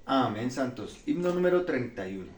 Amén, santos. Himno número 31.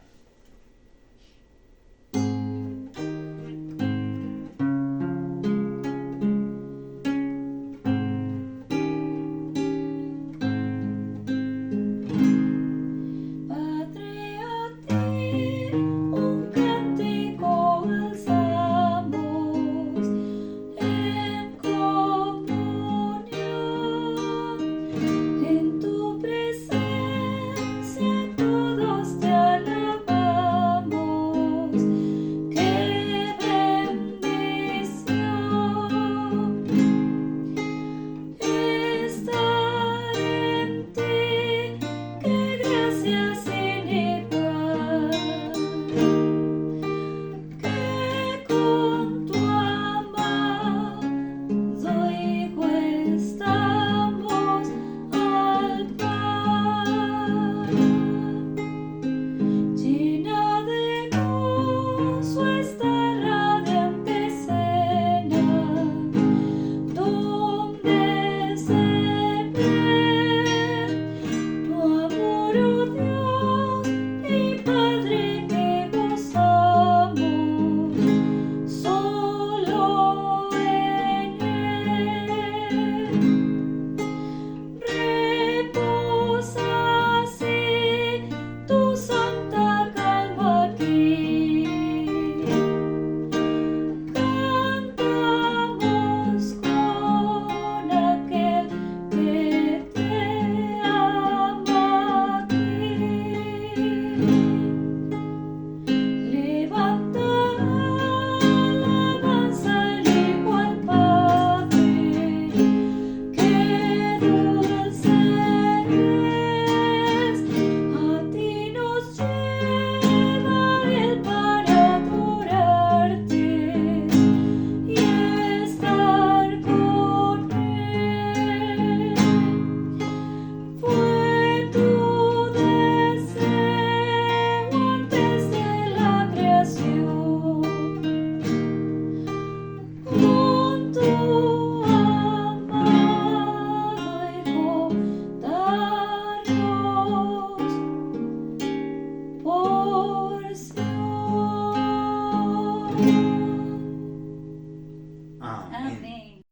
Amén.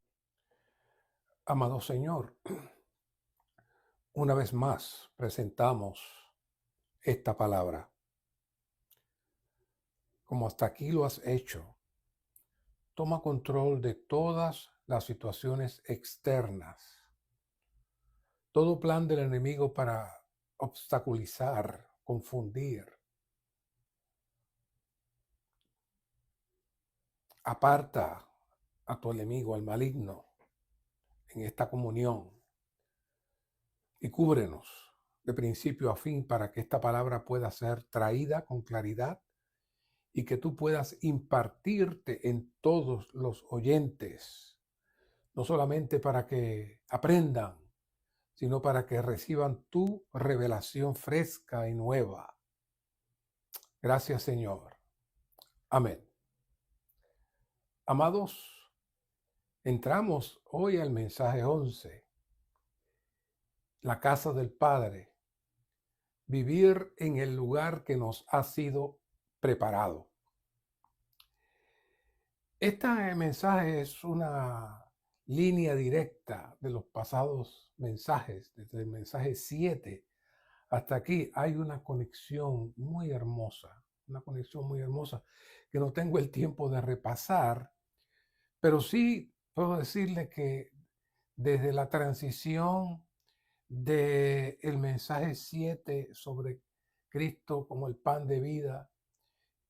Amado Señor, una vez más presentamos esta palabra. Como hasta aquí lo has hecho, toma control de todas las situaciones externas, todo plan del enemigo para obstaculizar, confundir. Aparta a tu enemigo, al maligno, en esta comunión y cúbrenos de principio a fin para que esta palabra pueda ser traída con claridad y que tú puedas impartirte en todos los oyentes, no solamente para que aprendan, sino para que reciban tu revelación fresca y nueva. Gracias, Señor. Amén. Amados, entramos hoy al mensaje 11, la casa del Padre, vivir en el lugar que nos ha sido preparado. Este mensaje es una línea directa de los pasados mensajes, desde el mensaje 7 hasta aquí hay una conexión muy hermosa, que no tengo el tiempo de repasar, pero sí puedo decirle que desde la transición del mensaje 7 sobre Cristo como el pan de vida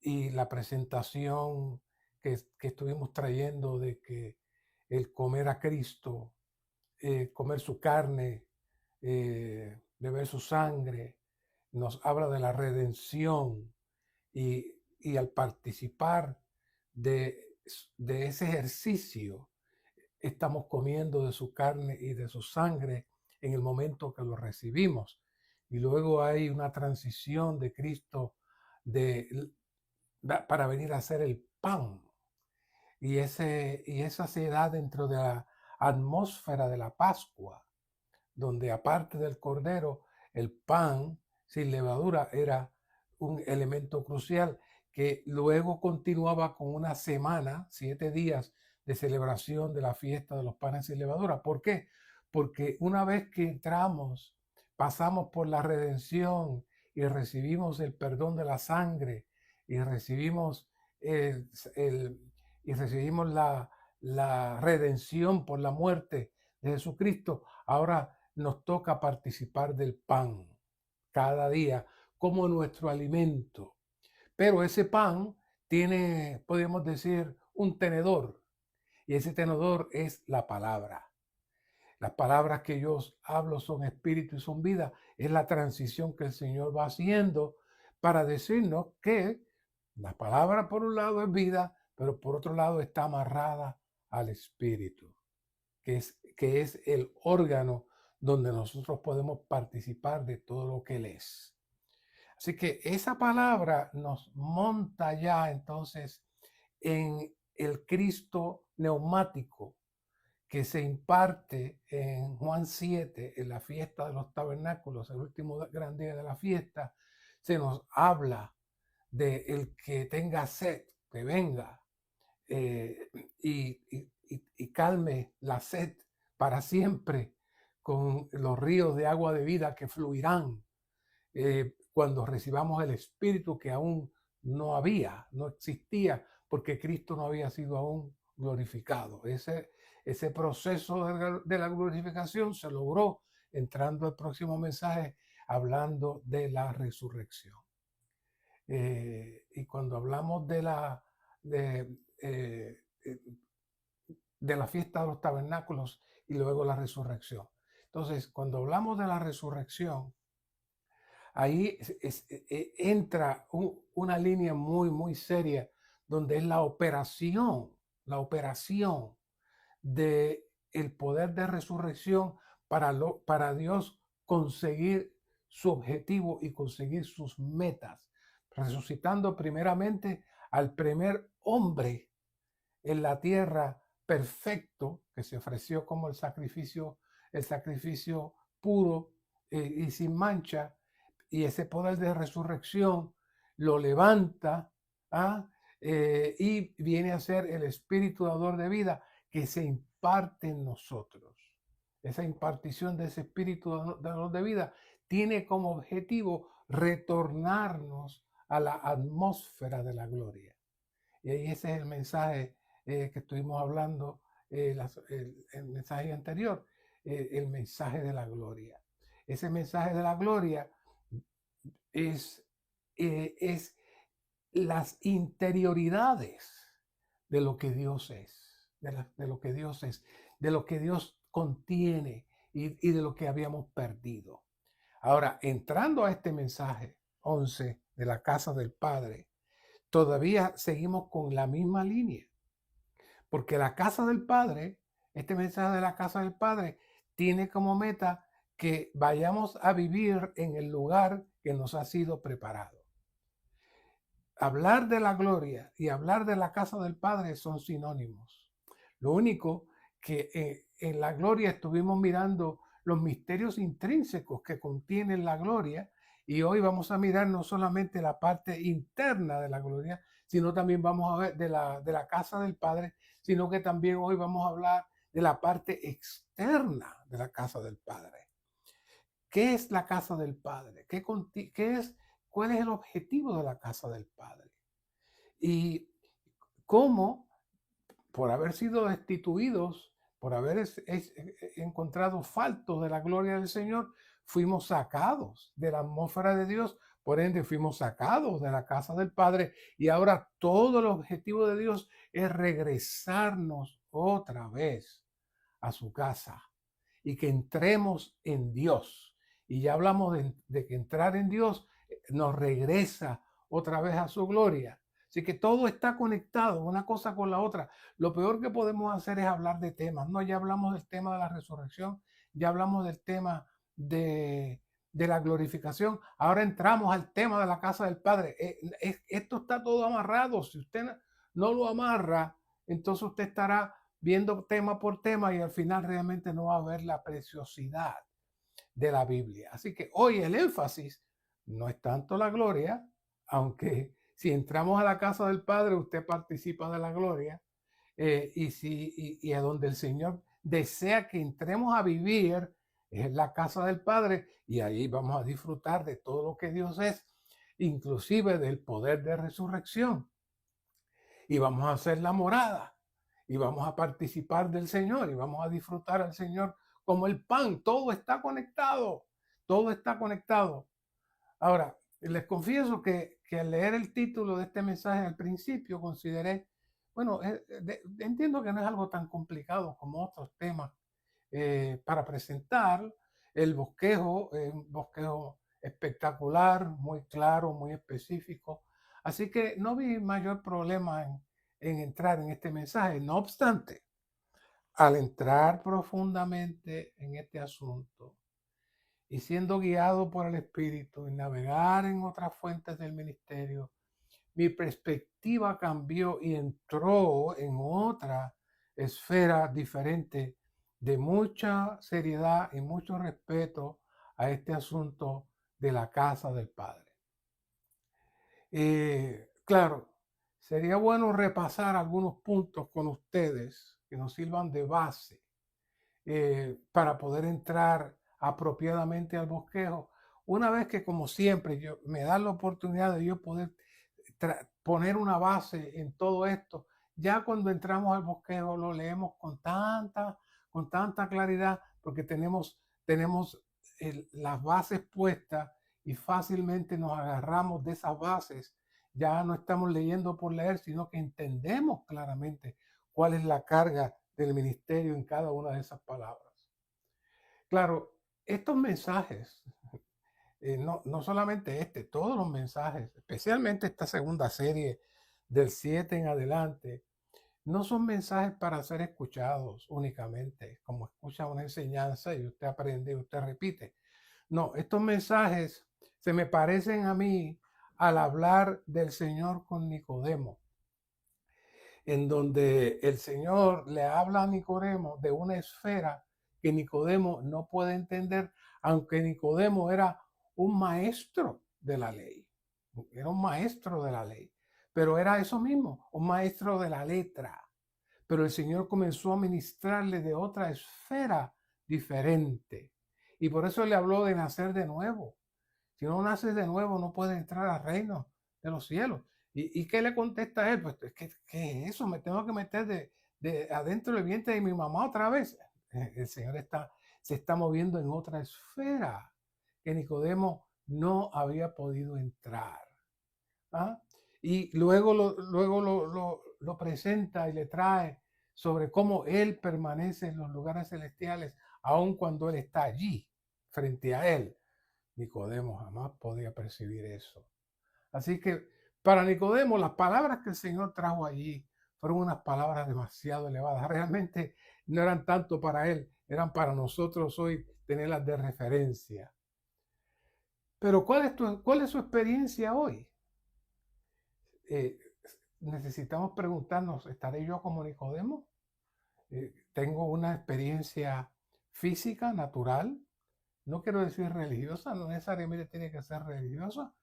y la presentación que estuvimos trayendo de que el comer a Cristo, comer su carne, beber su sangre, nos habla de la redención y al participar de ese ejercicio, estamos comiendo de su carne y de su sangre en el momento que lo recibimos. Y luego hay una transición de Cristo para venir a ser el pan. Y esa se da dentro de la atmósfera de la Pascua, donde aparte del cordero, el pan sin levadura era un elemento crucial que luego continuaba con una semana, 7 días de celebración de la fiesta de los panes sin levadura. ¿Por qué? Porque una vez que entramos, pasamos por la redención y recibimos el perdón de la sangre y recibimos, y recibimos la redención por la muerte de Jesucristo, ahora nos toca participar del pan cada día como nuestro alimento. Pero ese pan tiene, podemos decir, un tenedor, y ese tenedor es la palabra. Las palabras que yo hablo son espíritu y son vida. Es la transición que el Señor va haciendo para decirnos que la palabra por un lado es vida, pero por otro lado está amarrada al espíritu, que es el órgano donde nosotros podemos participar de todo lo que Él es. Así que esa palabra nos monta ya entonces en el Cristo neumático que se imparte en Juan 7, en la fiesta de los tabernáculos, el último gran día de la fiesta. Se nos habla de el que tenga sed, que venga y calme la sed para siempre con los ríos de agua de vida que fluirán cuando recibamos el Espíritu que aún no existía, porque Cristo no había sido aún glorificado. Ese proceso de la glorificación se logró entrando al próximo mensaje hablando de la resurrección. Y cuando hablamos de la fiesta de los tabernáculos y luego la resurrección. Entonces, cuando hablamos de la resurrección, ahí entra una línea muy, muy seria, donde es la operación del poder de resurrección para Dios conseguir su objetivo y conseguir sus metas, resucitando primeramente al primer hombre en la tierra perfecto que se ofreció como el sacrificio puro y sin mancha, y ese poder de resurrección lo levanta y viene a ser el espíritu dador de vida que se imparte en nosotros. Esa impartición de ese espíritu dador de vida tiene como objetivo retornarnos a la atmósfera de la gloria. Y ese es el mensaje que estuvimos hablando, el mensaje anterior, el mensaje de la gloria. Ese mensaje de la gloria es las interioridades de lo que Dios es, de lo que Dios es, de lo que Dios contiene y de lo que habíamos perdido. Ahora, entrando a este mensaje 11 de la casa del Padre, todavía seguimos con la misma línea, porque la casa del Padre, este mensaje de la casa del Padre, tiene como meta que vayamos a vivir en el lugar que nos ha sido preparado. Hablar de la gloria y hablar de la casa del Padre son sinónimos. Lo único que en la gloria estuvimos mirando los misterios intrínsecos que contiene la gloria, y hoy vamos a mirar no solamente la parte interna de la gloria, sino también vamos a ver de la casa del Padre, sino que también hoy vamos a hablar de la parte externa de la casa del Padre. ¿Qué es la casa del Padre? ¿Cuál es el objetivo de la casa del Padre? Y cómo, por haber sido destituidos, por haber encontrado faltos de la gloria del Señor, fuimos sacados de la atmósfera de Dios, por ende fuimos sacados de la casa del Padre, y ahora todo el objetivo de Dios es regresarnos otra vez a su casa y que entremos en Dios. Y ya hablamos de que entrar en Dios nos regresa otra vez a su gloria. Así que todo está conectado, una cosa con la otra. Lo peor que podemos hacer es hablar de temas. No, ya hablamos del tema de la resurrección, ya hablamos del tema de la glorificación. Ahora entramos al tema de la casa del Padre. Esto está todo amarrado. Si usted no lo amarra, entonces usted estará viendo tema por tema y al final realmente no va a ver la preciosidad de la Biblia. Así que hoy el énfasis No es tanto la gloria, aunque si entramos a la casa del Padre, usted participa de la gloria. Y a donde el Señor desea que entremos a vivir es en la casa del Padre, y ahí vamos a disfrutar de todo lo que Dios es, inclusive del poder de resurrección. Y vamos a hacer la morada, y vamos a participar del Señor, y vamos a disfrutar al Señor como el pan. Todo está conectado, todo está conectado. Ahora, les confieso que al leer el título de este mensaje al principio consideré, bueno, entiendo que no es algo tan complicado como otros temas para presentar. El bosquejo es un bosquejo espectacular, muy claro, muy específico. Así que no vi mayor problema en entrar en este mensaje. No obstante, al entrar profundamente en este asunto, y siendo guiado por el Espíritu y navegar en otras fuentes del ministerio, mi perspectiva cambió y entró en otra esfera diferente de mucha seriedad y mucho respeto a este asunto de la casa del Padre. Claro, sería bueno repasar algunos puntos con ustedes que nos sirvan de base para poder entrar apropiadamente al bosquejo. Una vez que, como siempre, me da la oportunidad de yo poder poner una base en todo esto, ya cuando entramos al bosquejo lo leemos con tanta claridad, porque tenemos las bases puestas y fácilmente nos agarramos de esas bases. Ya no estamos leyendo por leer, sino que entendemos claramente cuál es la carga del ministerio en cada una de esas palabras. Claro, estos mensajes, no solamente todos los mensajes, especialmente esta segunda serie del 7 en adelante, no son mensajes para ser escuchados únicamente, como escucha una enseñanza y usted aprende y usted repite. No, estos mensajes se me parecen a mí al hablar del Señor con Nicodemo, en donde el Señor le habla a Nicodemo de una esfera que Nicodemo no puede entender, aunque Nicodemo era un maestro de la ley, era un maestro de la ley, pero era eso mismo, un maestro de la letra. Pero el Señor comenzó a ministrarle de otra esfera diferente. Y por eso le habló de nacer de nuevo. Si no naces de nuevo, no puedes entrar al reino de los cielos. ¿Y qué le contesta a él? Pues, ¿qué es eso? Me tengo que meter de adentro del vientre de mi mamá otra vez. El Señor se está moviendo en otra esfera que Nicodemo no había podido entrar. ¿Ah? Y luego lo presenta y le trae sobre cómo él permanece en los lugares celestiales, aun cuando él está allí, frente a él. Nicodemo jamás podía percibir eso. Así que para Nicodemo las palabras que el Señor trajo allí fueron unas palabras demasiado elevadas. Realmente no eran tanto para él, eran para nosotros hoy tenerlas de referencia. Pero ¿cuál es su experiencia hoy? Necesitamos preguntarnos, ¿estaré yo como Nicodemo? ¿Tengo una experiencia física, natural? No quiero decir religiosa, no necesariamente tiene que ser religiosa,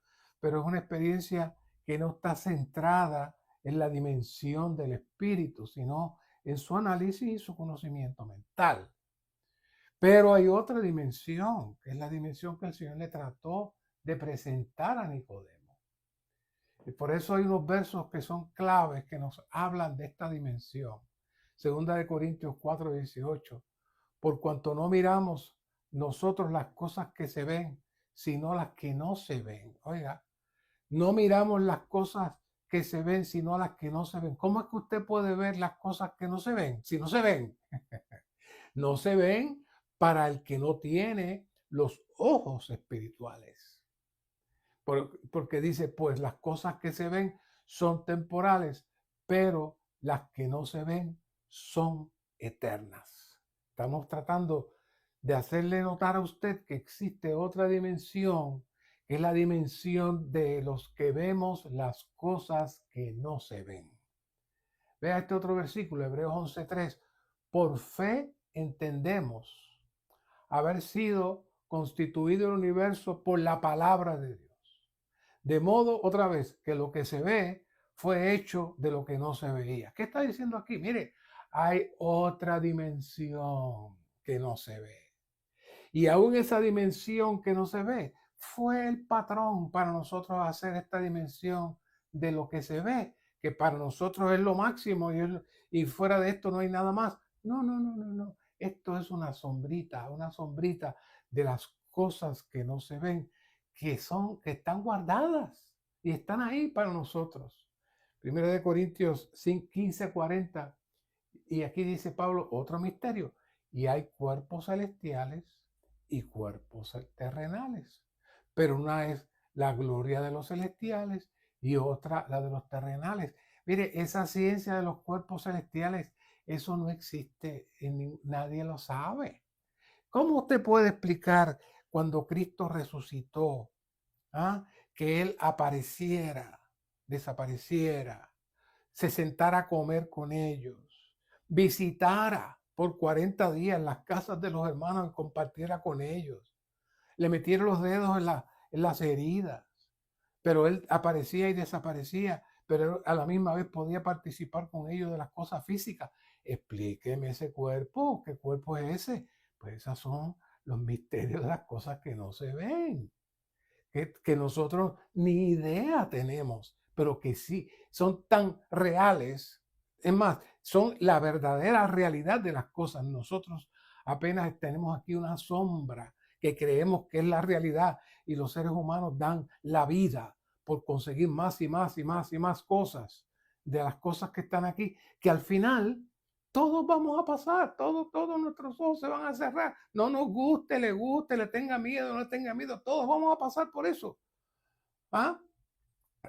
pero es una experiencia que no está centrada en la dimensión del espíritu, sino en su análisis y su conocimiento mental. Pero hay otra dimensión, que es la dimensión que el Señor le trató de presentar a Nicodemo. Y por eso hay unos versos que son claves que nos hablan de esta dimensión. Segunda de Corintios 4:18. Por cuanto no miramos nosotros las cosas que se ven, sino las que no se ven. Oiga, no miramos las cosas que se ven, sino las que no se ven. ¿Cómo es que usted puede ver las cosas que no se ven? Si no se ven. No se ven para el que no tiene los ojos espirituales. Porque dice, pues las cosas que se ven son temporales, pero las que no se ven son eternas. Estamos tratando de hacerle notar a usted que existe otra dimensión, que es la dimensión de los que vemos las cosas que no se ven. Vea este otro versículo, Hebreos 11:3. Por fe entendemos haber sido constituido el universo por la palabra de Dios. De modo, otra vez, que lo que se ve fue hecho de lo que no se veía. ¿Qué está diciendo aquí? Mire, hay otra dimensión que no se ve. Y aún esa dimensión que no se ve fue el patrón para nosotros hacer esta dimensión de lo que se ve, que para nosotros es lo máximo y fuera de esto no hay nada más. No, no, no, no, no. Esto es una sombrita de las cosas que no se ven, que están guardadas y están ahí para nosotros. Primero de Corintios 15:40, y aquí dice Pablo otro misterio, y hay cuerpos celestiales y cuerpos terrenales, pero una es la gloria de los celestiales y otra la de los terrenales. Mire, esa ciencia de los cuerpos celestiales, eso no existe, nadie lo sabe. ¿Cómo usted puede explicar cuando Cristo resucitó, ¿ah? Que Él apareciera, desapareciera, se sentara a comer con ellos, visitara por 40 días las casas de los hermanos y compartiera con ellos, le metiera los dedos en las heridas, pero Él aparecía y desaparecía, pero a la misma vez podía participar con ellos de las cosas físicas? Explíqueme ese cuerpo, ¿qué cuerpo es ese? Pues esos son los misterios de las cosas que no se ven, que nosotros ni idea tenemos, pero que sí son tan reales. Es más, son la verdadera realidad de las cosas. Nosotros apenas tenemos aquí una sombra que creemos que es la realidad, y los seres humanos dan la vida por conseguir más y más y más y más cosas de las cosas que están aquí, que al final todos vamos a pasar, todos nuestros ojos se van a cerrar. No nos guste, le tenga miedo, no le tenga miedo, todos vamos a pasar por eso. ¿Ah?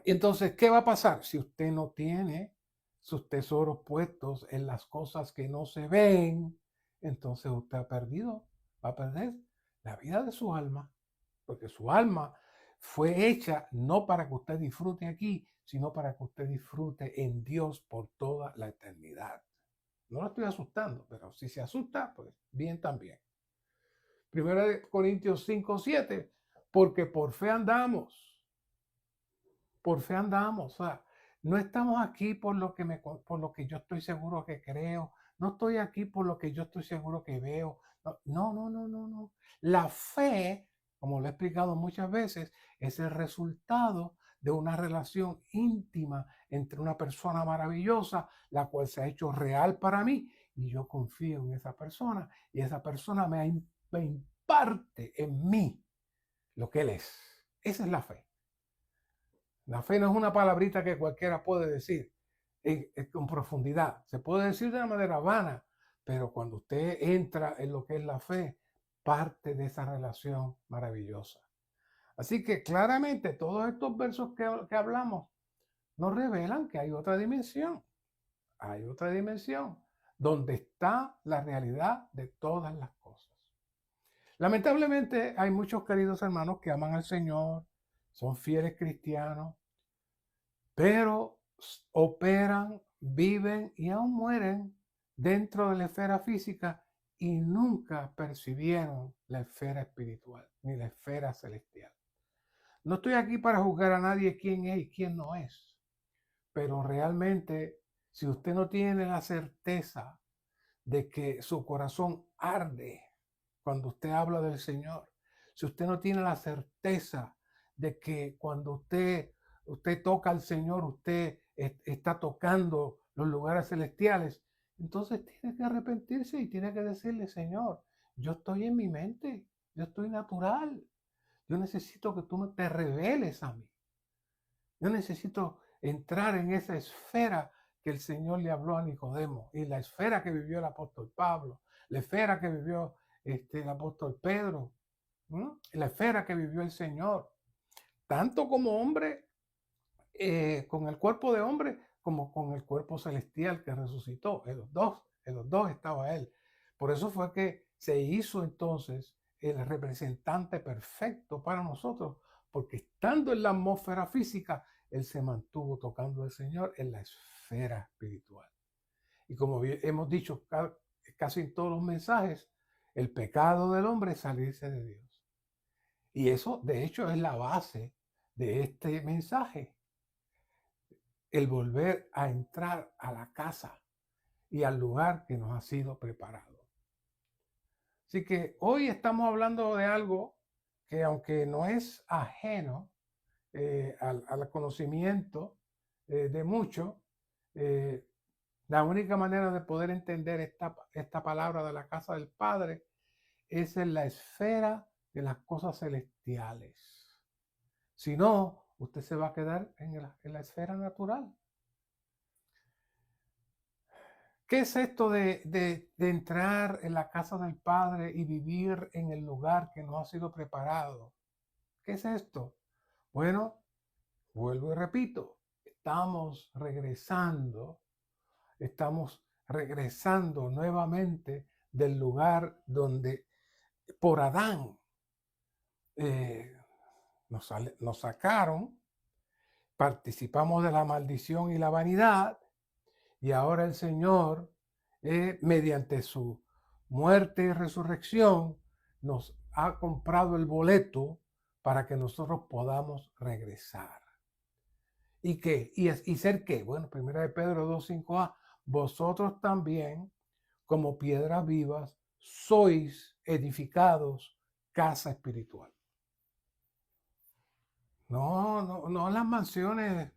Entonces, ¿qué va a pasar? Si usted no tiene sus tesoros puestos en las cosas que no se ven, entonces usted ha perdido, va a perder la vida de su alma, porque su alma fue hecha no para que usted disfrute aquí, sino para que usted disfrute en Dios por toda la eternidad. No lo estoy asustando, pero si se asusta, pues bien también. Primera de Corintios 5:7, porque por fe andamos. Por fe andamos. O sea, no estamos aquí por por lo que yo estoy seguro que creo. No estoy aquí por lo que yo estoy seguro que veo. No, no, no, no, no. La fe, como lo he explicado muchas veces, es el resultado de una relación íntima entre una persona maravillosa, la cual se ha hecho real para mí, y yo confío en esa persona, y esa persona me imparte en mí lo que Él es. Esa es la fe. La fe no es una palabrita que cualquiera puede decir con profundidad. Se puede decir de una manera vana, pero cuando usted entra en lo que es la fe, parte de esa relación maravillosa. Así que claramente todos estos versos que hablamos nos revelan que hay otra dimensión. Hay otra dimensión donde está la realidad de todas las cosas. Lamentablemente hay muchos queridos hermanos que aman al Señor, son fieles cristianos, pero operan, viven y aún mueren dentro de la esfera física y nunca percibieron la esfera espiritual ni la esfera celestial. No estoy aquí para juzgar a nadie quién es y quién no es, pero realmente si usted no tiene la certeza de que su corazón arde cuando usted habla del Señor, si usted no tiene la certeza de que cuando usted toca al Señor, usted está tocando los lugares celestiales, entonces tiene que arrepentirse y tiene que decirle: Señor, yo estoy en mi mente, yo estoy natural, yo necesito que tú te reveles a mí, yo necesito entrar en esa esfera que el Señor le habló a Nicodemo, y la esfera que vivió el apóstol Pablo, la esfera que vivió el apóstol Pedro, la esfera que vivió el Señor, tanto como hombre, con el cuerpo de hombre, como con el cuerpo celestial que resucitó. En los dos estaba Él. Por eso fue que se hizo entonces el representante perfecto para nosotros, porque estando en la atmósfera física, Él se mantuvo tocando al Señor en la esfera espiritual. Y como hemos dicho casi en todos los mensajes, el pecado del hombre es salirse de Dios. Y eso, de hecho, es la base de este mensaje, el volver a entrar a la casa y al lugar que nos ha sido preparado. Así que hoy estamos hablando de algo que, aunque no es ajeno al conocimiento de muchos, la única manera de poder entender esta palabra de la casa del Padre es en la esfera de las cosas celestiales. Si no, usted se va a quedar en la esfera natural. ¿Qué es esto de entrar en la casa del Padre y vivir en el lugar que nos ha sido preparado? ¿Qué es esto? Bueno, vuelvo y repito, estamos regresando nuevamente del lugar donde por Adán nos sacaron, participamos de la maldición y la vanidad, y ahora el Señor, mediante su muerte y resurrección, nos ha comprado el boleto para que nosotros podamos regresar. ¿Y qué? ¿Y ser qué? Bueno, 1 de Pedro 2:5a, vosotros también, como piedras vivas, sois edificados casa espiritual. No las mansiones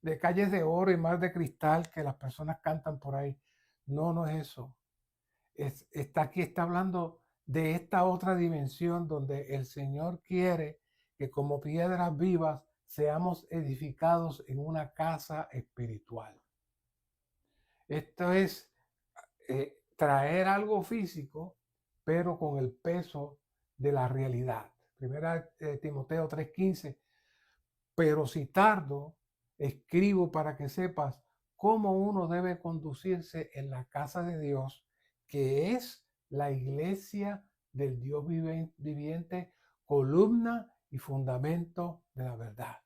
de calles de oro y mar de cristal que las personas cantan por ahí. No es eso. Está hablando de esta otra dimensión donde el Señor quiere que como piedras vivas seamos edificados en una casa espiritual. Esto es traer algo físico, pero con el peso de la realidad. Primera Timoteo 3:15, pero si tardo, escribo para que sepas cómo uno debe conducirse en la casa de Dios, que es la iglesia del Dios viviente, columna y fundamento de la verdad.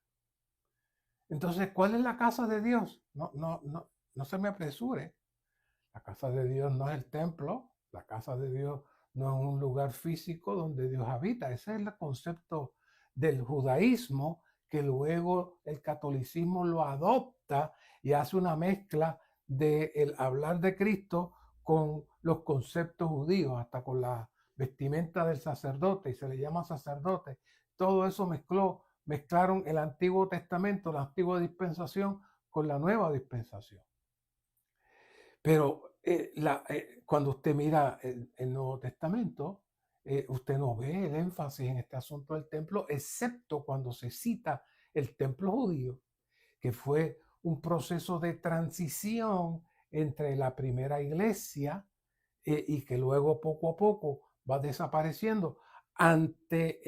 Entonces, ¿cuál es la casa de Dios? No se me apresure. La casa de Dios no es el templo, la casa de Dios no es un lugar físico donde Dios habita. Ese es el concepto del judaísmo, que luego el catolicismo lo adopta y hace una mezcla del hablar de Cristo con los conceptos judíos, hasta con la vestimenta del sacerdote, y se le llama sacerdote. Todo eso mezclaron el Antiguo Testamento, la antigua dispensación, con la nueva dispensación. Pero cuando usted mira el Nuevo Testamento, usted no ve el énfasis en este asunto del templo, excepto cuando se cita el templo judío, que fue un proceso de transición entre la primera iglesia y que luego poco a poco va desapareciendo ante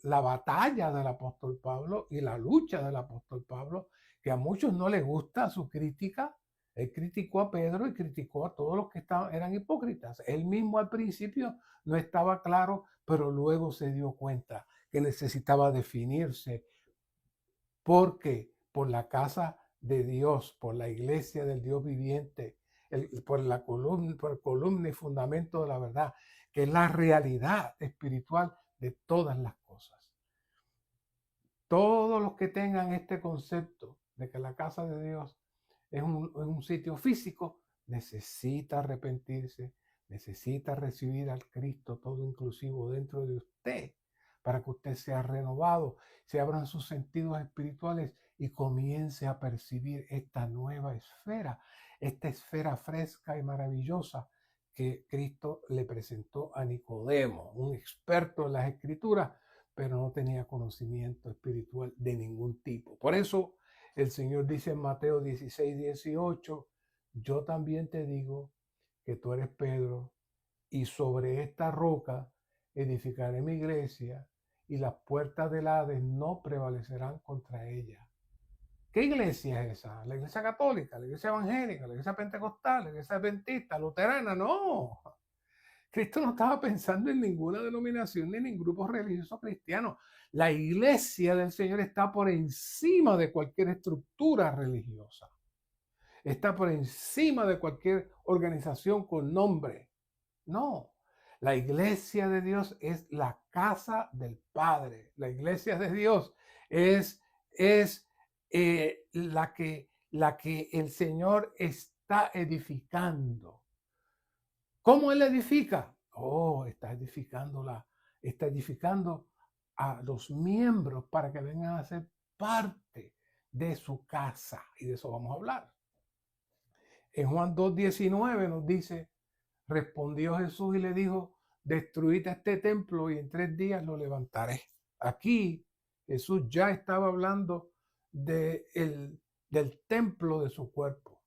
la batalla del apóstol Pablo y la lucha del apóstol Pablo, que a muchos no les gusta su crítica. Él criticó a Pedro y criticó a todos los que eran hipócritas. Él mismo al principio no estaba claro, pero luego se dio cuenta que necesitaba definirse. ¿Por qué? Por la casa de Dios, por la iglesia del Dios viviente, por la columna y fundamento de la verdad, que es la realidad espiritual de todas las cosas. Todos los que tengan este concepto de que la casa de Dios es un sitio físico, necesita arrepentirse, necesita recibir al Cristo todo inclusivo dentro de usted, para que usted sea renovado, se abran sus sentidos espirituales y comience a percibir esta nueva esfera, esta esfera fresca y maravillosa que Cristo le presentó a Nicodemo, un experto en las escrituras, pero no tenía conocimiento espiritual de ningún tipo. Por eso el Señor dice en Mateo 16:18, yo también te digo que tú eres Pedro, y sobre esta roca edificaré mi iglesia, y las puertas del Hades no prevalecerán contra ella. ¿Qué iglesia es esa? ¿La iglesia católica, la iglesia evangélica, la iglesia pentecostal, la iglesia adventista, luterana? No. Cristo no estaba pensando en ninguna denominación ni en grupos religiosos cristianos. La iglesia del Señor está por encima de cualquier estructura religiosa. Está por encima de cualquier organización con nombre. No, la iglesia de Dios es la casa del Padre. La iglesia de Dios es es la que el Señor está edificando. ¿Cómo Él edifica? Oh, está edificando a los miembros para que vengan a ser parte de su casa. Y de eso vamos a hablar. En Juan 2:19 nos dice, respondió Jesús y le dijo, destruid este templo y en 3 días lo levantaré. Aquí Jesús ya estaba hablando del templo de su cuerpo.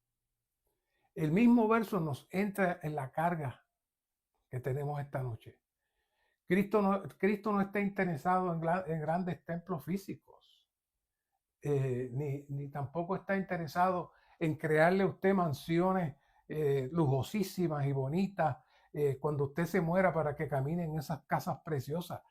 El mismo verso nos entra en la carga que tenemos esta noche. Cristo no está interesado en grandes templos físicos, ni tampoco está interesado en crearle a usted mansiones lujosísimas y bonitas cuando usted se muera para que camine en esas casas preciosas.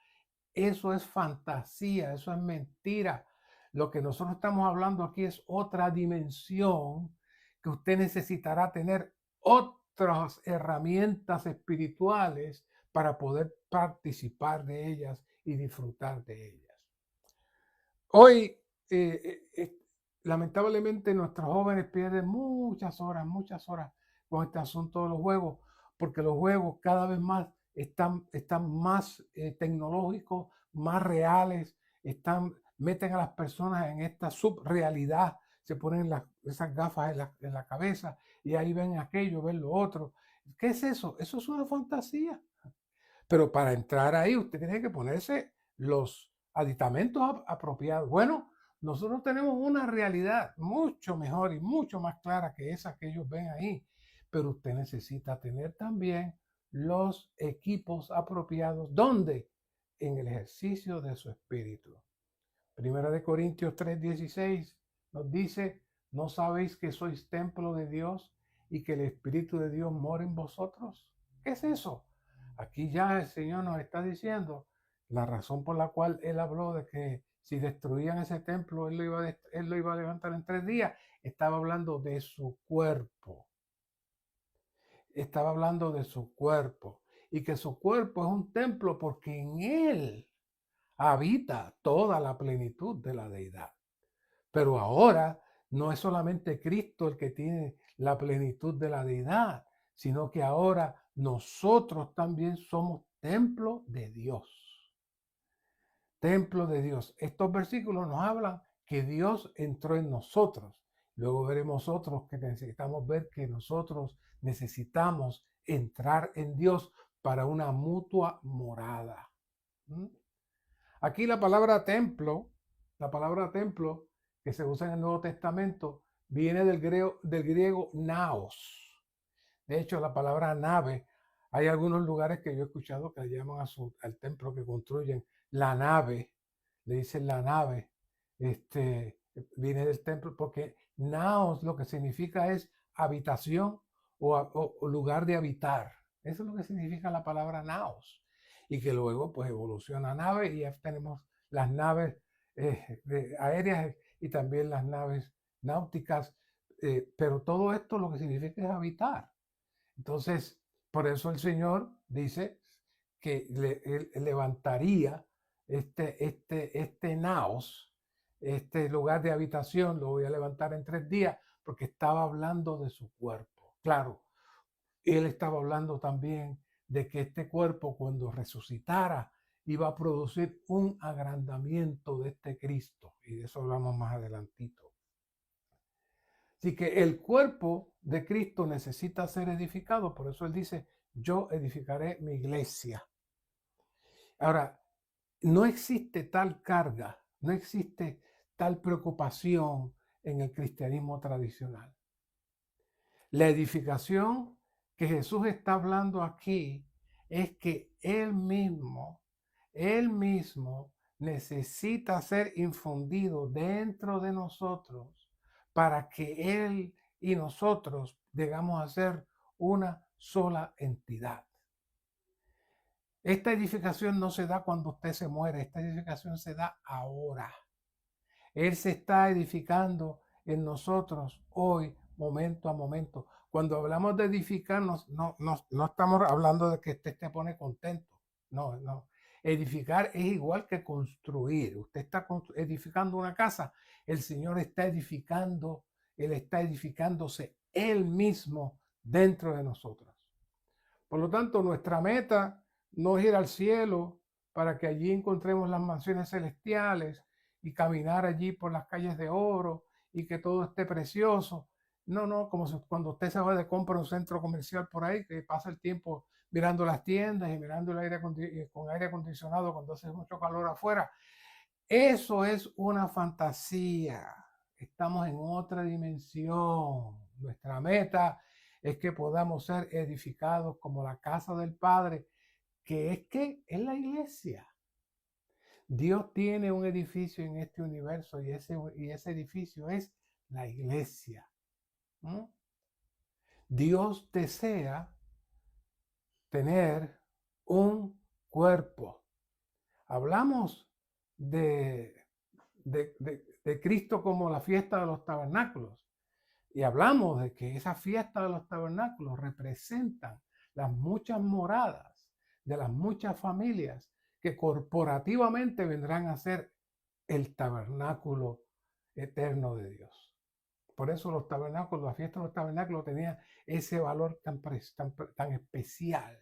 Eso es fantasía, eso es mentira. Lo que nosotros estamos hablando aquí es otra dimensión que usted necesitará tener otras herramientas espirituales para poder participar de ellas y disfrutar de ellas. Hoy, lamentablemente, nuestros jóvenes pierden muchas horas con este asunto de los juegos, porque los juegos cada vez más están más tecnológicos, más reales, meten a las personas en esta subrealidad, se ponen esas gafas en la cabeza y ahí ven aquello, ven lo otro. ¿Qué es eso? Eso es una fantasía. Pero para entrar ahí usted tiene que ponerse los aditamentos apropiados. Bueno, nosotros tenemos una realidad mucho mejor y mucho más clara que esa que ellos ven ahí, pero usted necesita tener también los equipos apropiados. ¿Dónde? En el ejercicio de su espíritu. Primera de Corintios 3:16 nos dice, ¿no sabéis que sois templo de Dios y que el Espíritu de Dios mora en vosotros? ¿Qué es eso? Aquí ya el Señor nos está diciendo la razón por la cual Él habló de que si destruían ese templo, Él lo iba a levantar en 3 días. Estaba hablando de su cuerpo. Estaba hablando de su cuerpo. Y que su cuerpo es un templo porque en Él habita toda la plenitud de la deidad. Pero ahora no es solamente Cristo el que tiene la plenitud de la deidad, sino que ahora nosotros también somos templo de Dios. Templo de Dios. Estos versículos nos hablan que Dios entró en nosotros. Luego veremos otros que necesitamos ver que nosotros necesitamos entrar en Dios para una mutua morada. Aquí la palabra templo que se usa en el Nuevo Testamento viene del griego naos. De hecho, la palabra nave, hay algunos lugares que yo he escuchado que le llaman al templo que construyen la nave, le dicen la nave, viene del templo, porque naos lo que significa es habitación o lugar de habitar. Eso es lo que significa la palabra naos. Y que luego pues evoluciona a nave y ya tenemos las naves aéreas y también las naves náuticas, pero todo esto lo que significa es habitar. Entonces, por eso el Señor dice que él levantaría este naos, este lugar de habitación, lo voy a levantar en 3 días, porque estaba hablando de su cuerpo. Claro, él estaba hablando también de que este cuerpo, cuando resucitara, iba a producir un agrandamiento de este Cristo. Y de eso hablamos más adelantito. Así que el cuerpo de Cristo necesita ser edificado. Por eso él dice, yo edificaré mi iglesia. Ahora, no existe tal carga, no existe tal preocupación en el cristianismo tradicional. La edificación que Jesús está hablando aquí es que Él mismo necesita ser infundido dentro de nosotros para que Él y nosotros llegamos a ser una sola entidad. Esta edificación no se da cuando usted se muere, esta edificación se da ahora. Él se está edificando en nosotros hoy, momento a momento. Cuando hablamos de edificarnos, no estamos hablando de que usted se pone contento. No. Edificar es igual que construir. Usted está edificando una casa, el Señor está edificando, Él está edificándose Él mismo dentro de nosotros. Por lo tanto, nuestra meta no es ir al cielo para que allí encontremos las mansiones celestiales y caminar allí por las calles de oro y que todo esté precioso. No, no, como cuando usted se va de compra a un centro comercial por ahí, que pasa el tiempo mirando las tiendas y mirando el aire con aire acondicionado cuando hace mucho calor afuera. Eso es una fantasía. Estamos en otra dimensión. Nuestra meta es que podamos ser edificados como la casa del Padre, que es la iglesia. Dios tiene un edificio en este universo y ese edificio es la iglesia. ¿Mm? Dios desea tener un cuerpo. Hablamos de, de Cristo como la fiesta de los tabernáculos. Y hablamos de que esa fiesta de los tabernáculos representan las muchas moradas de las muchas familias que corporativamente vendrán a ser el tabernáculo eterno de Dios. Por eso los tabernáculos, la fiesta de los tabernáculos tenía ese valor tan especial,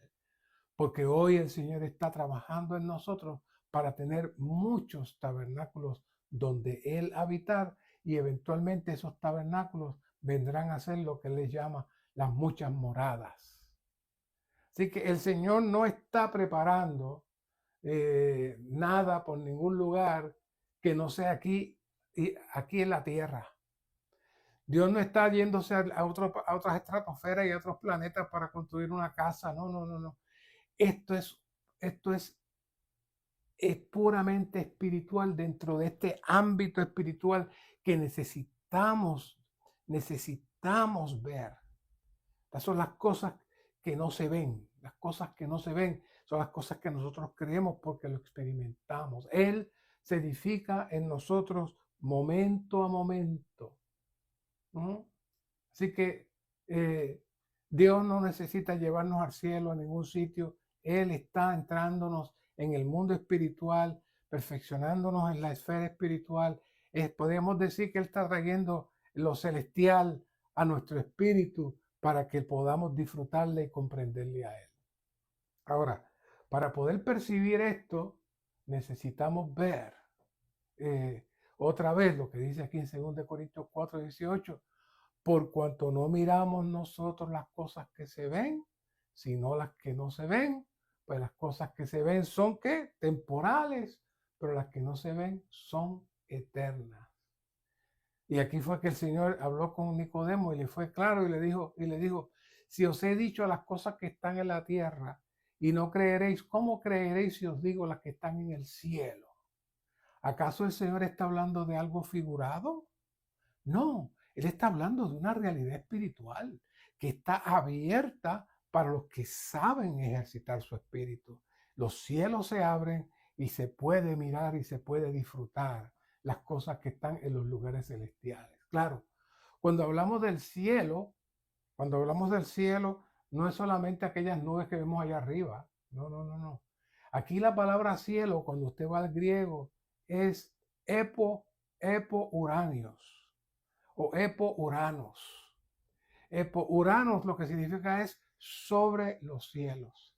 porque hoy el Señor está trabajando en nosotros para tener muchos tabernáculos donde Él habitar, y eventualmente esos tabernáculos vendrán a ser lo que Él les llama las muchas moradas. Así que el Señor no está preparando nada por ningún lugar que no sea aquí en la tierra. Dios no está yéndose a otras estratosferas y a otros planetas para construir una casa. No, no, no, no. Esto es puramente espiritual, dentro de este ámbito espiritual que necesitamos ver. Estas son las cosas que no se ven. Las cosas que no se ven son las cosas que nosotros creemos porque lo experimentamos. Él se edifica en nosotros momento a momento. ¿Mm? Así que Dios no necesita llevarnos al cielo a ningún sitio. Él está entrándonos en el mundo espiritual, perfeccionándonos en la esfera espiritual. Podemos decir que Él está trayendo lo celestial a nuestro espíritu para que podamos disfrutarle y comprenderle a Él. Ahora, para poder percibir esto, necesitamos ver otra vez lo que dice aquí en 2 Corintios 4:18. Por cuanto no miramos nosotros las cosas que se ven, sino las que no se ven, pues las cosas que se ven son ¿qué? Temporales, pero las que no se ven son eternas. Y aquí fue que el Señor habló con Nicodemo y le fue claro y le dijo, si os he dicho las cosas que están en la tierra y no creeréis, ¿cómo creeréis si os digo las que están en el cielo? ¿Acaso el Señor está hablando de algo figurado? No, Él está hablando de una realidad espiritual que está abierta para los que saben ejercitar su espíritu. Los cielos se abren y se puede mirar y se puede disfrutar las cosas que están en los lugares celestiales. Claro, cuando hablamos del cielo, no es solamente aquellas nubes que vemos allá arriba. No, no, no, no. Aquí la palabra cielo, cuando usted va al griego, es epo uranios o epo-uranos. Epo-uranos lo que significa es sobre los cielos.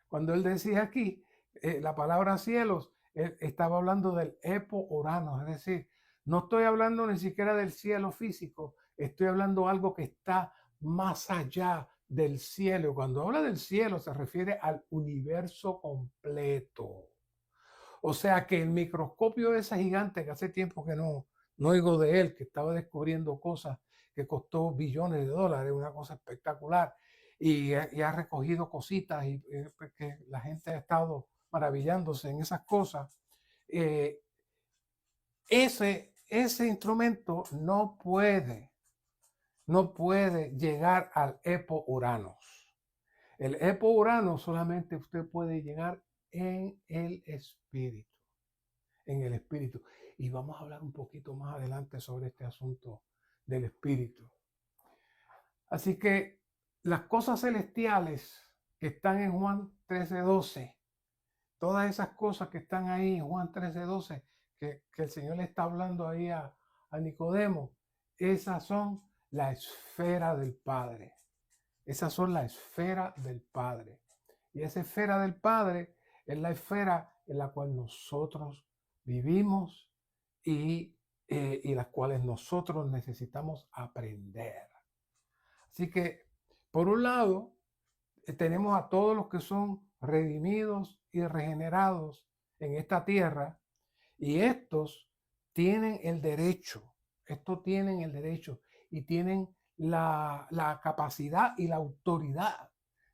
Cuando él decía aquí la palabra cielos, él estaba hablando del epo-uranos, es decir, no estoy hablando ni siquiera del cielo físico, estoy hablando de algo que está más allá del cielo. Cuando habla del cielo se refiere al universo completo. O sea que el microscopio de ese gigante que hace tiempo que no oigo de él, que estaba descubriendo cosas que costó billones de dólares, una cosa espectacular, y ha recogido cositas y pues, que la gente ha estado maravillándose en esas cosas. Ese instrumento no puede llegar al epo-uranos. El epo-uranos solamente usted puede llegar en el espíritu. En el espíritu. Y vamos a hablar un poquito más adelante sobre este asunto del espíritu. Así que las cosas celestiales que están en Juan 13:12 todas esas cosas que están ahí en Juan 13:12, que el Señor le está hablando ahí a Nicodemo, esas son la esfera del Padre. Esas son la esfera del Padre. Y esa esfera del Padre es la esfera en la cual nosotros vivimos y las cuales nosotros necesitamos aprender. Así que, por un lado, tenemos a todos los que son redimidos y regenerados en esta tierra, y estos tienen el derecho y tienen la capacidad y la autoridad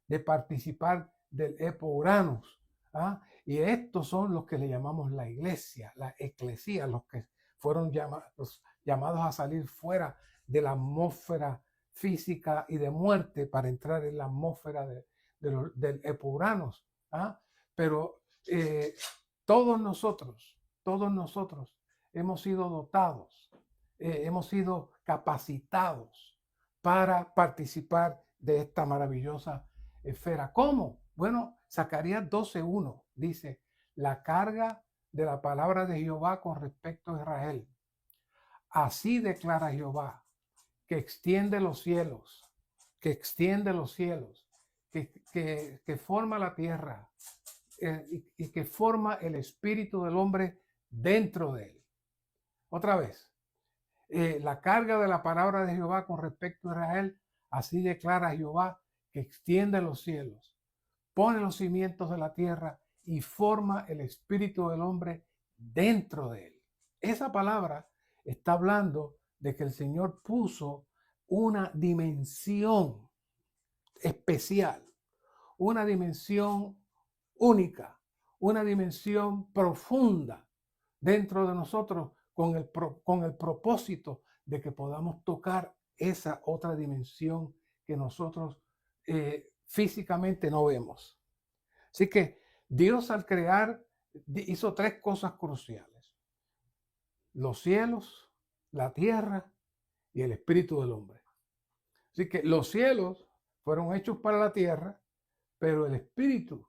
de participar del Epo Uranus. ¿Ah? Y estos son los que le llamamos la iglesia, la eclesía, los que fueron llamados a salir fuera de la atmósfera física y de muerte para entrar en la atmósfera del Epo Uranus. ¿Ah? Pero todos nosotros hemos sido dotados, hemos sido capacitados para participar de esta maravillosa esfera. ¿Cómo? Bueno, Zacarías 12:1 dice, la carga de la palabra de Jehová con respecto a Israel. Así declara Jehová, que extiende los cielos, que forma la tierra y que forma el espíritu del hombre dentro de él. Otra vez, la carga de la palabra de Jehová con respecto a Israel, así declara Jehová, que extiende los cielos, pone los cimientos de la tierra y forma el espíritu del hombre dentro de él. Esa palabra está hablando de que el Señor puso una dimensión especial, una dimensión única, una dimensión profunda dentro de nosotros con el propósito de que podamos tocar esa otra dimensión que nosotros físicamente no vemos. Así que Dios, al crear, hizo tres cosas cruciales: los cielos, la tierra y el espíritu del hombre. Así que los cielos fueron hechos para la tierra, pero el espíritu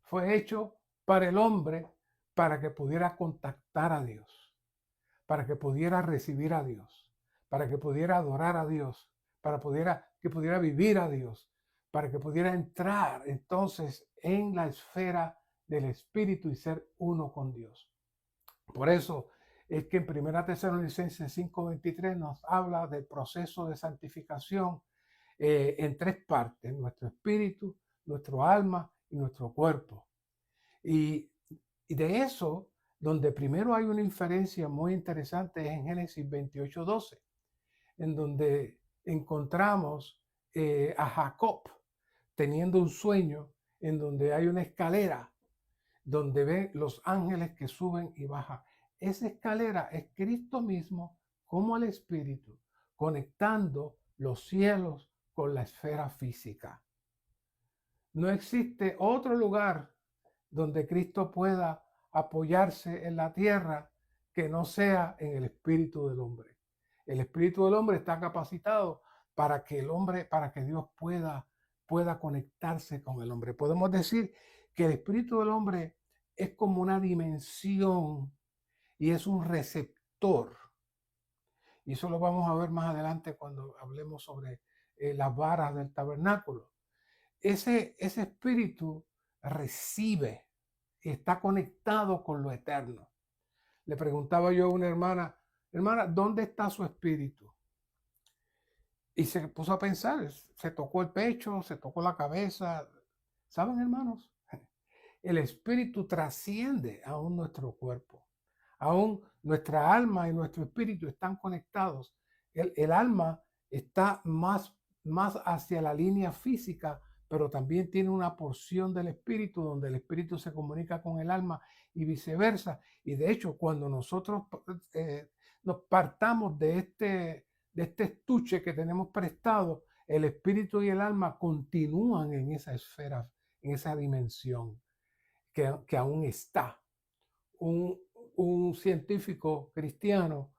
fue hecho para el hombre, para que pudiera contactar a Dios, para que pudiera recibir a Dios, para que pudiera adorar a Dios, que pudiera vivir a Dios, para que pudiera entrar entonces en la esfera del espíritu y ser uno con Dios. Por eso es que en 1 Tesalonicenses 5:23 nos habla del proceso de santificación en tres partes: nuestro espíritu, nuestro alma y nuestro cuerpo. Y de eso, donde primero hay una inferencia muy interesante, es en Génesis 28:12, en donde encontramos a Jacob teniendo un sueño en donde hay una escalera, donde ve los ángeles que suben y bajan. Esa escalera es Cristo mismo como el Espíritu, conectando los cielos con la esfera física. No existe otro lugar donde Cristo pueda apoyarse en la tierra que no sea en el espíritu del hombre. El espíritu del hombre está capacitado para que Dios pueda conectarse con el hombre. Podemos decir que el espíritu del hombre es como una dimensión y es un receptor. Y eso lo vamos a ver más adelante cuando hablemos sobre las varas del tabernáculo. Ese espíritu recibe y está conectado con lo eterno. Le preguntaba yo a una hermana, ¿dónde está su espíritu? Y se puso a pensar, se tocó el pecho, se tocó la cabeza. ¿Saben, hermanos? El espíritu trasciende aún nuestro cuerpo. Aún nuestra alma y nuestro espíritu están conectados. El alma está más hacia la línea física, pero también tiene una porción del espíritu donde el espíritu se comunica con el alma y viceversa. Y de hecho, cuando nosotros nos partamos de este estuche que tenemos prestado, el espíritu y el alma continúan en esa esfera, en esa dimensión que aún está. Un científico cristiano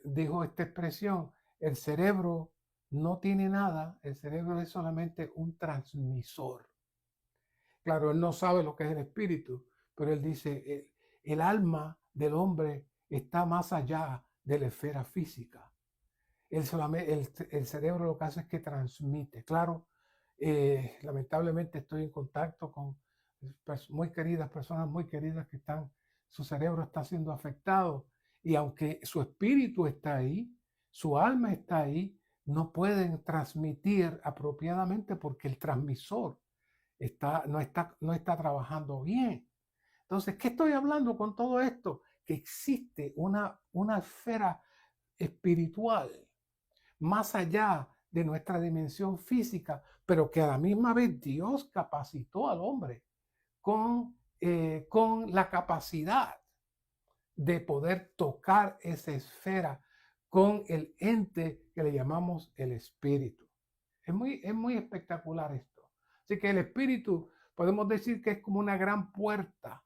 dijo esta expresión: el cerebro no tiene nada, el cerebro es solamente un transmisor. Claro, él no sabe lo que es el espíritu, pero él dice, el alma del hombre está más allá de la esfera física. El cerebro lo que hace es que transmite. Claro, lamentablemente estoy en contacto con muy queridas, personas muy queridas que su cerebro está siendo afectado, y aunque su espíritu está ahí, su alma está ahí, no pueden transmitir apropiadamente porque el transmisor no está trabajando bien. Entonces, ¿qué estoy hablando con todo esto? Que existe una esfera espiritual más allá de nuestra dimensión física, pero que a la misma vez Dios capacitó al hombre con la capacidad de poder tocar esa esfera con el ente que le llamamos el espíritu. Es muy espectacular esto. Así que el espíritu podemos decir que es como una gran puerta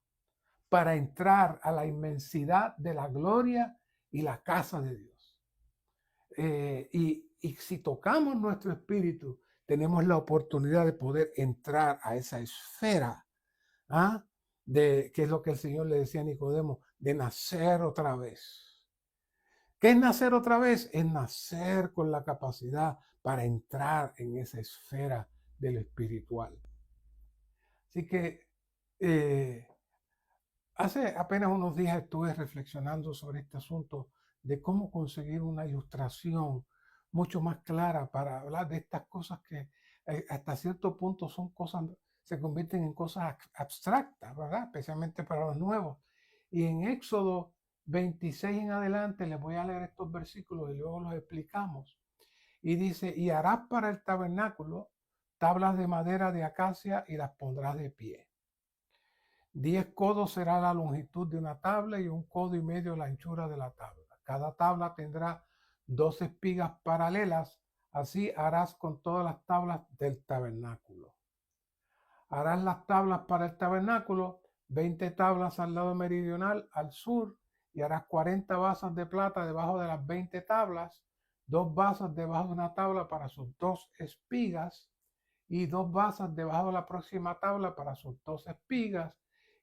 para entrar a la inmensidad de la gloria y la casa de Dios. Y si tocamos nuestro espíritu, tenemos la oportunidad de poder entrar a esa esfera, ¿ah? Que es lo que el Señor le decía a Nicodemo, de nacer otra vez. ¿Qué es nacer otra vez? Es nacer con la capacidad para entrar en esa esfera de lo espiritual. Así que hace apenas unos días estuve reflexionando sobre este asunto de cómo conseguir una ilustración mucho más clara para hablar de estas cosas que hasta cierto punto se convierten en cosas abstractas, ¿verdad? Especialmente para los nuevos. Y en Éxodo 26 en adelante les voy a leer estos versículos y luego los explicamos. Y dice, y harás para el tabernáculo tablas de madera de acacia y las pondrás de pie. 10 codos será la longitud de una tabla y 1,5 codos la anchura de la tabla. Cada tabla tendrá 2 espigas paralelas, así harás con todas las tablas del tabernáculo. Harás las tablas para el tabernáculo, 20 tablas al lado meridional, al sur, y harás 40 basas de plata debajo de las 20 tablas, 2 basas debajo de una tabla para sus 2 espigas, y 2 basas debajo de la próxima tabla para sus 2 espigas.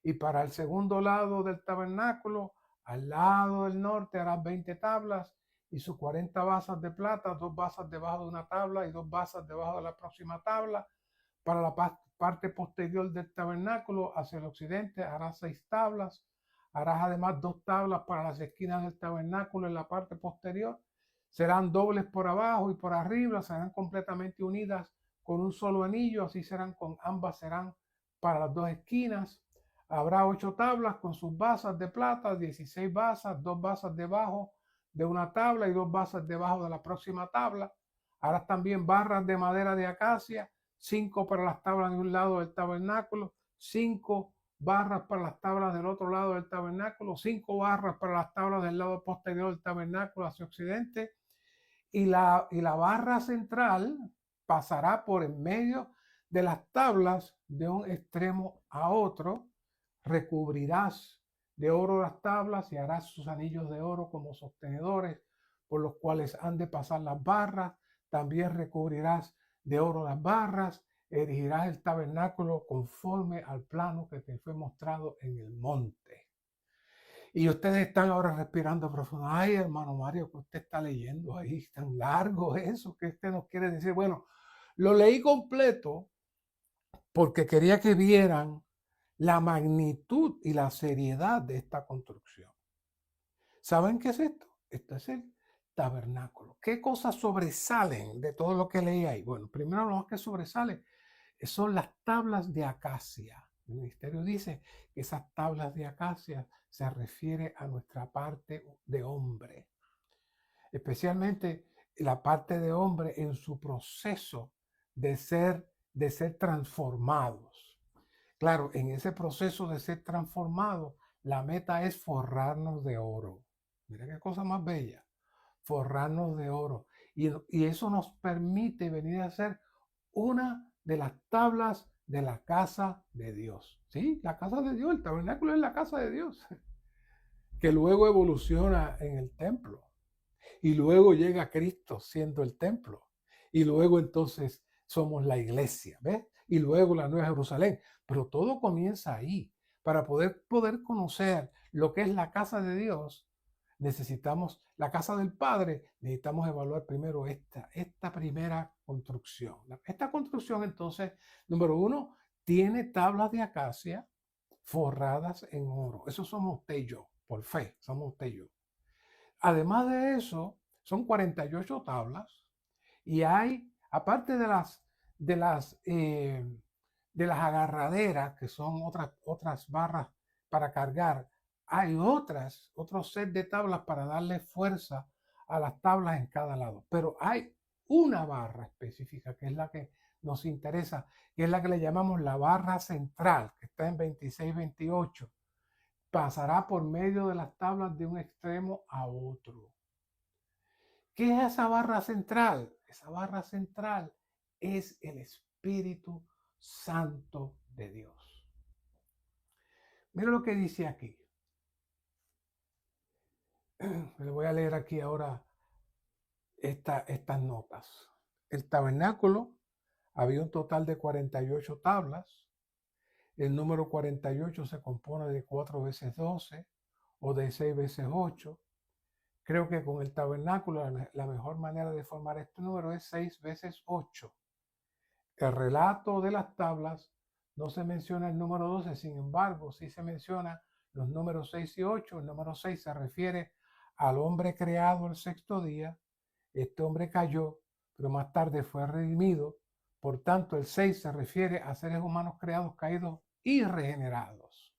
Y para el segundo lado del tabernáculo, al lado del norte, harás 20 tablas y sus 40 basas de plata, 2 basas debajo de una tabla y 2 basas debajo de la próxima tabla. Para la parte posterior del tabernáculo, hacia el occidente, harás 6 tablas. Harás además 2 tablas para las esquinas del tabernáculo en la parte posterior. Serán dobles por abajo y por arriba, serán completamente unidas con un solo anillo, así ambas serán para las 2 esquinas. Habrá 8 tablas con sus basas de plata, 16 basas, 2 basas debajo de una tabla y 2 basas debajo de la próxima tabla. Harás también barras de madera de acacia, 5 para las tablas de un lado del tabernáculo, 5 barras para las tablas del otro lado del tabernáculo, 5 barras para las tablas del lado posterior del tabernáculo hacia occidente, y la barra central pasará por en medio de las tablas de un extremo a otro. Recubrirás de oro las tablas y harás sus anillos de oro como sostenedores por los cuales han de pasar las barras. También recubrirás de oro las barras, erigirás el tabernáculo conforme al plano que te fue mostrado en el monte. Y ustedes están ahora respirando profundo. Ay, hermano Mario, que usted está leyendo ahí, tan largo eso, que usted nos quiere decir. Bueno, lo leí completo porque quería que vieran la magnitud y la seriedad de esta construcción. ¿Saben qué es esto? Esto es el tabernáculo. ¿Qué cosas sobresalen de todo lo que leí ahí? Bueno, primero lo que sobresale son las tablas de acacia. El ministerio dice que esas tablas de acacia se refiere a nuestra parte de hombre, especialmente la parte de hombre en su proceso de ser transformados. Claro, en ese proceso de ser transformados, la meta es forrarnos de oro. Mira qué cosa más bella, forrarnos de oro. Y eso nos permite venir a ser una de las tablas de la casa de Dios. ¿Sí? La casa de Dios, el tabernáculo es la casa de Dios, que luego evoluciona en el templo. Y luego llega Cristo siendo el templo. Y luego entonces somos la iglesia, ¿ves? Y luego la Nueva Jerusalén. Pero todo comienza ahí, Para poder conocer lo que es la casa de Dios, necesitamos la casa del Padre, necesitamos evaluar primero esta primera construcción. Esta construcción, entonces, número uno, tiene tablas de acacia forradas en oro. Eso somos usted y yo, por fe, somos usted y yo. Además de eso, son 48 tablas y hay, aparte de las agarraderas, que son otras barras para cargar, hay otros set de tablas para darle fuerza a las tablas en cada lado. Pero hay una barra específica, que es la que nos interesa, que es la que le llamamos la barra central, que está en 26-28. Pasará por medio de las tablas de un extremo a otro. ¿Qué es esa barra central? Esa barra central es el Espíritu Santo de Dios. Mira lo que dice aquí. Le voy a leer aquí ahora estas notas. El tabernáculo había un total de 48 tablas. El número 48 se compone de 4 veces 12 o de 6 veces 8. Creo que con el tabernáculo la mejor manera de formar este número es 6 veces 8. El relato de las tablas no se menciona el número 12, sin embargo, sí se menciona los números 6 y 8. El número 6 se refiere al hombre creado el sexto día. Este hombre cayó, pero más tarde fue redimido. Por tanto, el 6 se refiere a seres humanos creados, caídos y regenerados.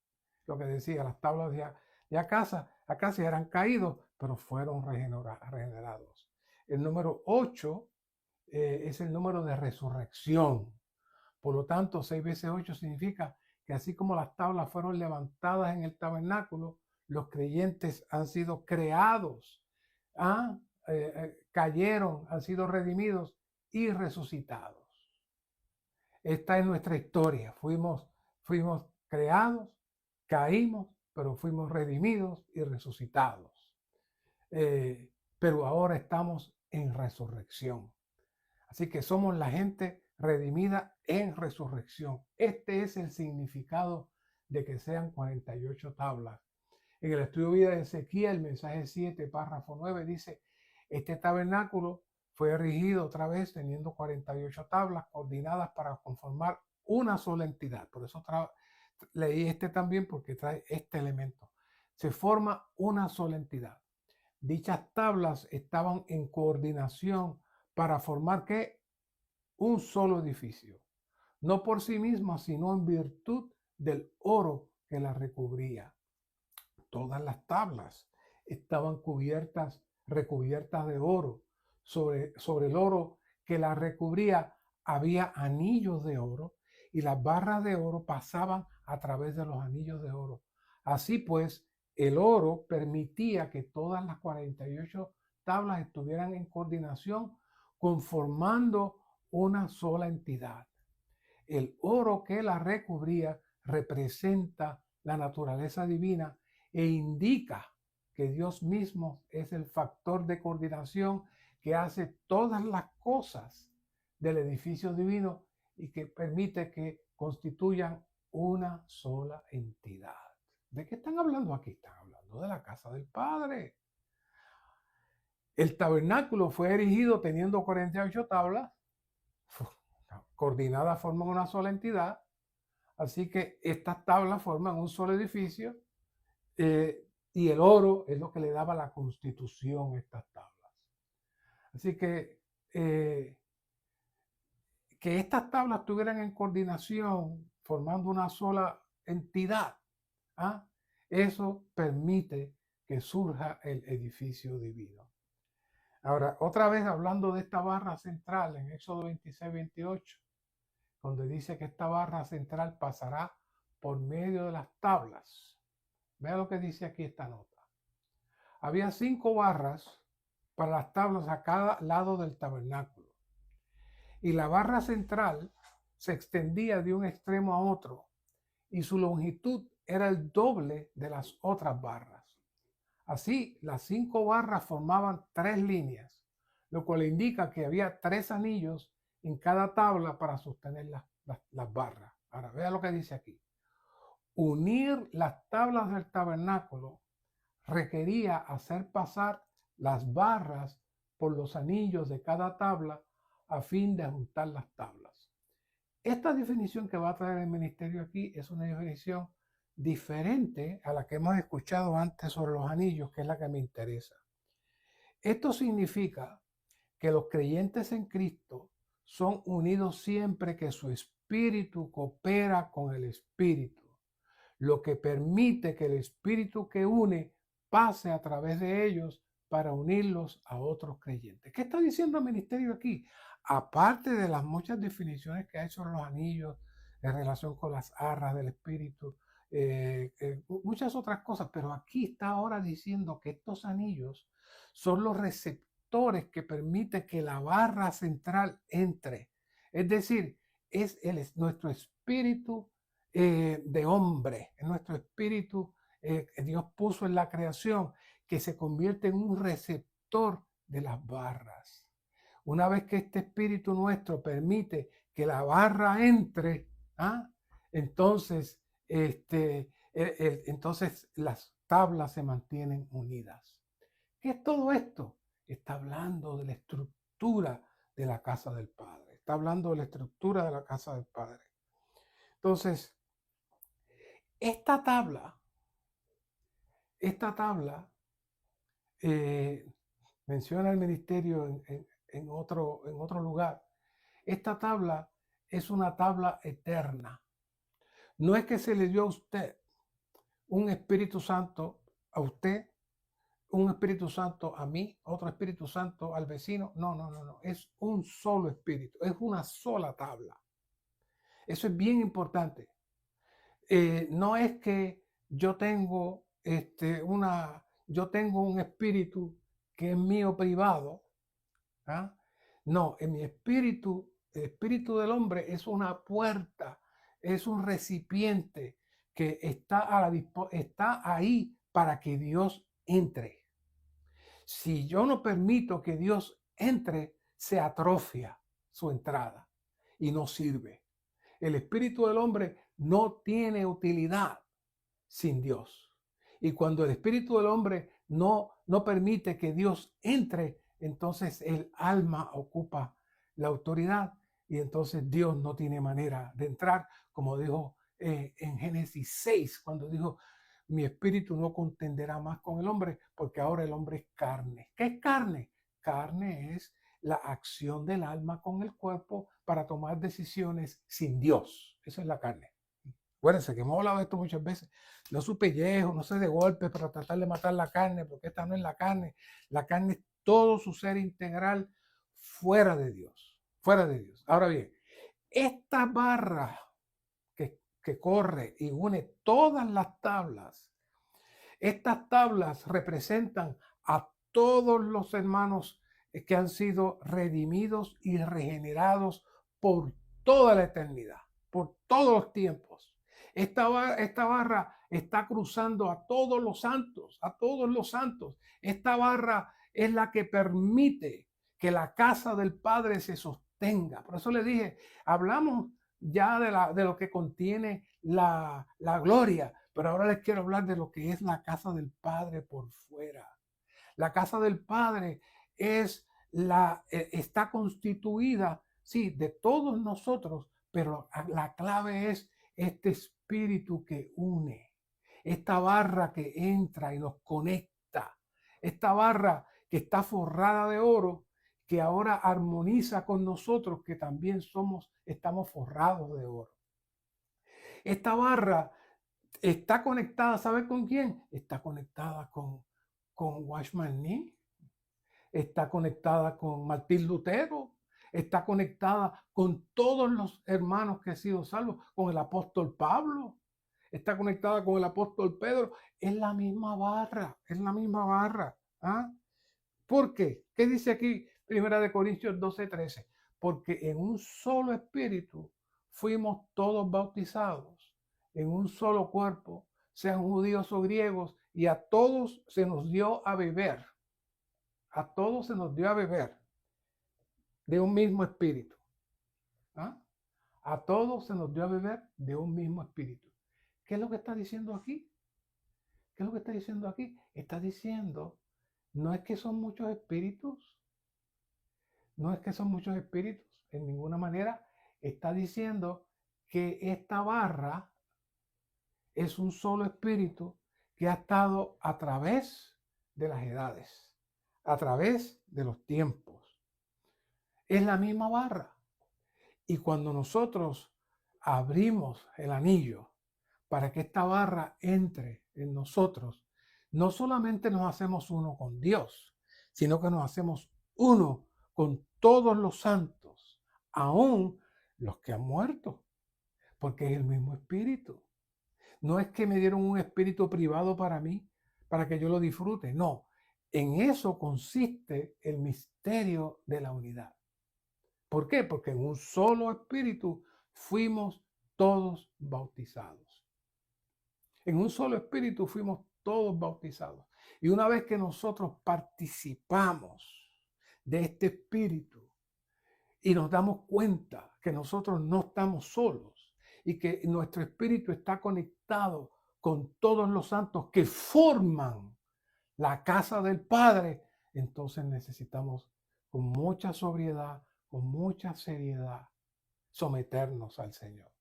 Lo que decía, las tablas de Acacia eran caídos, pero fueron regenerados. El número 8 es el número de resurrección. Por lo tanto, 6 veces 8 significa que así como las tablas fueron levantadas en el tabernáculo, los creyentes han sido creados, cayeron, han sido redimidos y resucitados. Esta es nuestra historia. Fuimos creados, caímos, pero fuimos redimidos y resucitados. Pero ahora estamos en resurrección. Así que somos la gente redimida en resurrección. Este es el significado de que sean 48 tablas. En el estudio de vida de Ezequiel, mensaje 7, párrafo 9, dice, este tabernáculo fue erigido otra vez teniendo 48 tablas coordinadas para conformar una sola entidad. Por eso leí este también, porque trae este elemento. Se forma una sola entidad. Dichas tablas estaban en coordinación para formar ¿qué? Un solo edificio. No por sí mismas, sino en virtud del oro que las recubría. Todas las tablas estaban recubiertas de oro. Sobre el oro que las recubría había anillos de oro y las barras de oro pasaban a través de los anillos de oro. Así pues, el oro permitía que todas las 48 tablas estuvieran en coordinación, conformando una sola entidad. El oro que la recubría representa la naturaleza divina e indica que Dios mismo es el factor de coordinación que hace todas las cosas del edificio divino y que permite que constituyan una sola entidad. ¿De qué están hablando aquí? Están hablando de la casa del Padre. El tabernáculo fue erigido teniendo 48 tablas, coordinadas forman una sola entidad, así que estas tablas forman un solo edificio, y el oro es lo que le daba la constitución a estas tablas. Así que estas tablas estuvieran en coordinación, formando una sola entidad, eso permite que surja el edificio divino. Ahora, otra vez hablando de esta barra central en Éxodo 26-28, donde dice que esta barra central pasará por medio de las tablas. Vea lo que dice aquí esta nota. Había 5 barras para las tablas a cada lado del tabernáculo. Y la barra central se extendía de un extremo a otro, y su longitud era el doble de las otras barras. Así, las 5 barras formaban 3 líneas, lo cual indica que había 3 anillos en cada tabla para sostener las barras. Ahora, vea lo que dice aquí. unir las tablas del tabernáculo requería hacer pasar las barras por los anillos de cada tabla a fin de juntar las tablas. Esta definición que va a traer el ministerio aquí es una definición diferente a la que hemos escuchado antes sobre los anillos, que es la que me interesa. Esto significa que los creyentes en Cristo son unidos siempre que su espíritu coopera con el espíritu, lo que permite que el espíritu que une pase a través de ellos para unirlos a otros creyentes. ¿Qué está diciendo el ministerio aquí? Aparte de las muchas definiciones que hay sobre los anillos en relación con las arras del espíritu, muchas otras cosas, pero aquí está ahora diciendo que estos anillos son los receptores que permiten que la barra central entre. Es decir, es nuestro espíritu de hombre, es nuestro espíritu que Dios puso en la creación, que se convierte en un receptor de las barras. Una vez que este espíritu nuestro permite que la barra entre, entonces, entonces las tablas se mantienen unidas. ¿Qué es todo esto? Está hablando de la estructura de la casa del Padre. Está hablando de la estructura de la casa del Padre. Entonces, esta tabla menciona el ministerio en otro lugar. Esta tabla es una tabla eterna. No es que se le dio a usted un Espíritu Santo a usted, un Espíritu Santo a mí, otro Espíritu Santo al vecino. No. Es un solo Espíritu, es una sola tabla. Eso es bien importante. No es que yo tengo un espíritu que es mío privado. No, en mi espíritu, el espíritu del hombre es una puerta, es un recipiente que está ahí para que Dios entre. Si yo no permito que Dios entre, se atrofia su entrada y no sirve. El espíritu del hombre no tiene utilidad sin Dios. Y cuando el espíritu del hombre no permite que Dios entre, entonces el alma ocupa la autoridad y entonces Dios no tiene manera de entrar, como dijo en Génesis 6, cuando dijo, mi espíritu no contenderá más con el hombre, porque ahora el hombre es carne. ¿Qué es carne? Carne es la acción del alma con el cuerpo para tomar decisiones sin Dios. Eso es la carne. Acuérdense que hemos hablado de esto muchas veces. No su pellejo, no se de golpe para tratar de matar la carne, porque esta no es la carne. La carne es todo su ser integral fuera de Dios. Fuera de Dios. Ahora bien, esta barra que corre y une todas las tablas, estas tablas representan a todos los hermanos que han sido redimidos y regenerados por toda la eternidad, por todos los tiempos. Esta barra está cruzando a todos los santos, a todos los santos. Esta barra es la que permite que la casa del Padre se sostenga. Por eso le dije, hablamos ya de lo que contiene la gloria, pero ahora les quiero hablar de lo que es la casa del Padre por fuera. La casa del Padre está constituida, sí, de todos nosotros, pero la clave es este espíritu que une, esta barra que entra y nos conecta, esta barra que está forrada de oro, que ahora armoniza con nosotros, que también estamos forrados de oro. Esta barra está conectada, ¿sabe con quién? Está conectada con Watchman Nee, está conectada con Martín Lutero, está conectada con todos los hermanos que han sido salvos, con el apóstol Pablo, está conectada con el apóstol Pedro. Es la misma barra, es la misma barra. ¿Por qué? ¿Qué dice aquí 1 Corintios 12:13? Porque en un solo espíritu fuimos todos bautizados, en un solo cuerpo, sean judíos o griegos, y a todos se nos dio a beber. A todos se nos dio a beber de un mismo espíritu. A todos se nos dio a beber de un mismo espíritu. ¿Qué es lo que está diciendo aquí? ¿Qué es lo que está diciendo aquí? Está diciendo, no es que son muchos espíritus, no es que son muchos espíritus, en ninguna manera. Está diciendo que esta barra es un solo espíritu que ha estado a través de las edades, a través de los tiempos. Es la misma barra. Y cuando nosotros abrimos el anillo para que esta barra entre en nosotros, no solamente nos hacemos uno con Dios, sino que nos hacemos uno con todos los santos, aún los que han muerto, porque es el mismo espíritu. No es que me dieron un espíritu privado para mí, para que yo lo disfrute. No, en eso consiste el misterio de la unidad. ¿Por qué? Porque en un solo espíritu fuimos todos bautizados. En un solo espíritu fuimos todos bautizados. Y una vez que nosotros participamos de este espíritu y nos damos cuenta que nosotros no estamos solos y que nuestro espíritu está conectado con todos los santos que forman la casa del Padre, entonces necesitamos con mucha sobriedad, con mucha seriedad, someternos al Señor.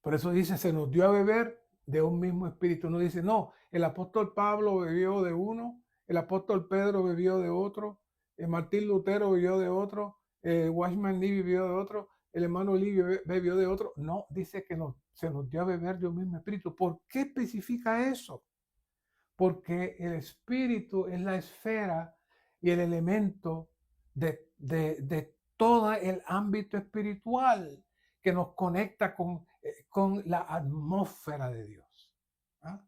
Por eso dice, se nos dio a beber de un mismo espíritu. No dice, no, el apóstol Pablo bebió de uno, el apóstol Pedro bebió de otro, Martín Lutero bebió de otro, Watchman Nee bebió de otro, el hermano Lee bebió de otro. No, dice que se nos dio a beber de un mismo espíritu. ¿Por qué especifica eso? Porque el espíritu es la esfera y el elemento de todo el ámbito espiritual que nos conecta con la atmósfera de Dios. ¿Ah?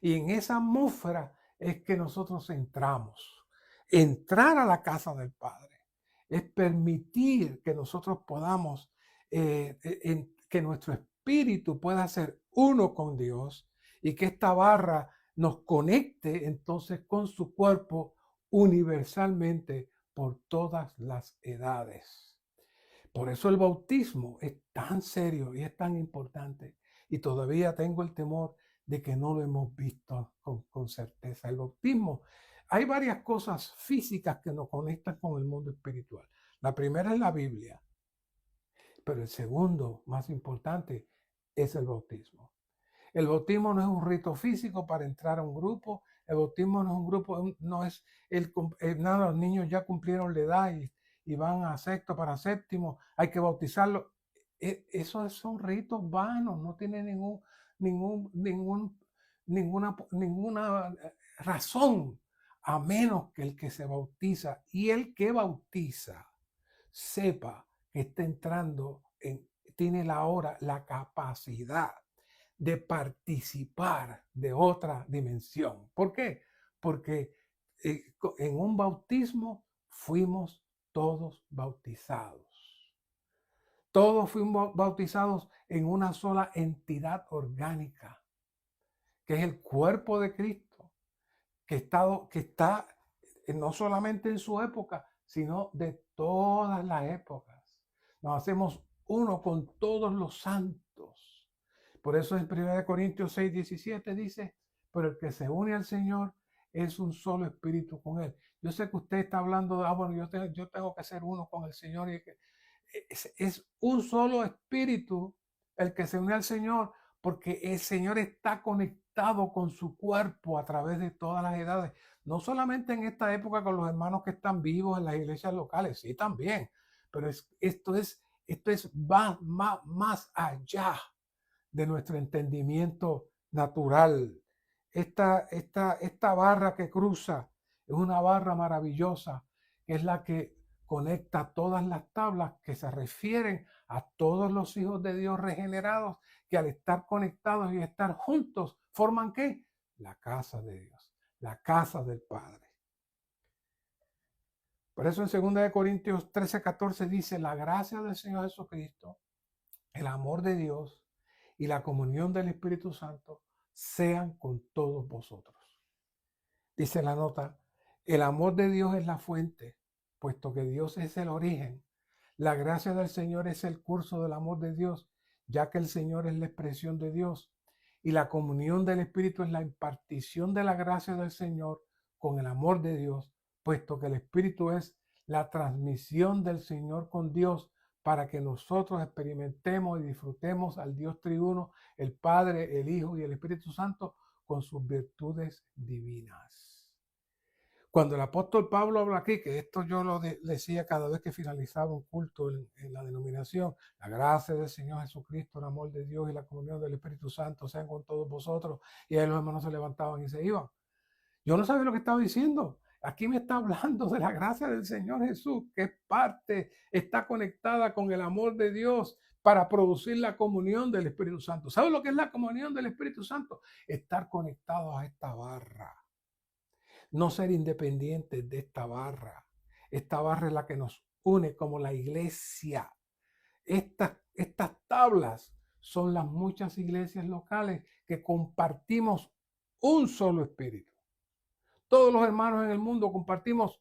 Y en esa atmósfera es que nosotros entramos. Entrar a la casa del Padre es permitir que nosotros podamos, que nuestro espíritu pueda ser uno con Dios y que esta barra nos conecte entonces con su cuerpo universalmente por todas las edades. Por eso el bautismo es tan serio y es tan importante. Y todavía tengo el temor de que no lo hemos visto con certeza. El bautismo, hay varias cosas físicas que nos conectan con el mundo espiritual. La primera es la Biblia, pero el segundo, más importante, es el bautismo. El bautismo no es un rito físico para entrar a un grupo. El bautismo no es un grupo, no es nada, los niños ya cumplieron la edad y van a sexto para séptimo, hay que bautizarlo. Esos son ritos vanos, no tienen ninguna razón, a menos que el que se bautiza y el que bautiza sepa que está entrando tiene la capacidad de participar de otra dimensión. ¿Por qué? Porque en un bautismo fuimos todos bautizados. Todos fuimos bautizados en una sola entidad orgánica, que es el cuerpo de Cristo, que está no solamente en su época, sino de todas las épocas. Nos hacemos uno con todos los santos. Por eso en 1 Corintios 6:17 dice, pero el que se une al Señor es un solo espíritu con Él. Yo sé que usted está hablando de, bueno, yo tengo que ser uno con el Señor. Y es un solo espíritu el que se une al Señor, porque el Señor está conectado con su cuerpo a través de todas las edades. No solamente en esta época con los hermanos que están vivos en las iglesias locales, sí también, pero esto va más allá de nuestro entendimiento natural. Esta barra que cruza es una barra maravillosa, que es la que conecta todas las tablas que se refieren a todos los hijos de Dios regenerados, que al estar conectados y estar juntos, ¿forman qué? La casa de Dios, la casa del Padre. Por eso en 2 Corintios 13:14 dice, la gracia del Señor Jesucristo, el amor de Dios y la comunión del Espíritu Santo sean con todos vosotros. Dice la nota, el amor de Dios es la fuente, puesto que Dios es el origen. La gracia del Señor es el curso del amor de Dios ya que el Señor es la expresión de Dios y la comunión del Espíritu es la impartición de la gracia del Señor con el amor de Dios, puesto que el Espíritu es la transmisión del Señor con Dios para que nosotros experimentemos y disfrutemos al Dios triuno, el Padre, el Hijo y el Espíritu Santo con sus virtudes divinas. Cuando el apóstol Pablo habla aquí, que esto yo lo decía cada vez que finalizaba un culto en la denominación, la gracia del Señor Jesucristo, el amor de Dios y la comunión del Espíritu Santo sean con todos vosotros, y ahí los hermanos se levantaban y se iban. Yo no sabía lo que estaba diciendo. Aquí me está hablando de la gracia del Señor Jesús, que es parte, está conectada con el amor de Dios para producir la comunión del Espíritu Santo. ¿Sabes lo que es la comunión del Espíritu Santo? Estar conectados a esta barra. No ser independientes de esta barra. Esta barra es la que nos une como la iglesia. Estas tablas son las muchas iglesias locales que compartimos un solo espíritu. Todos los hermanos en el mundo compartimos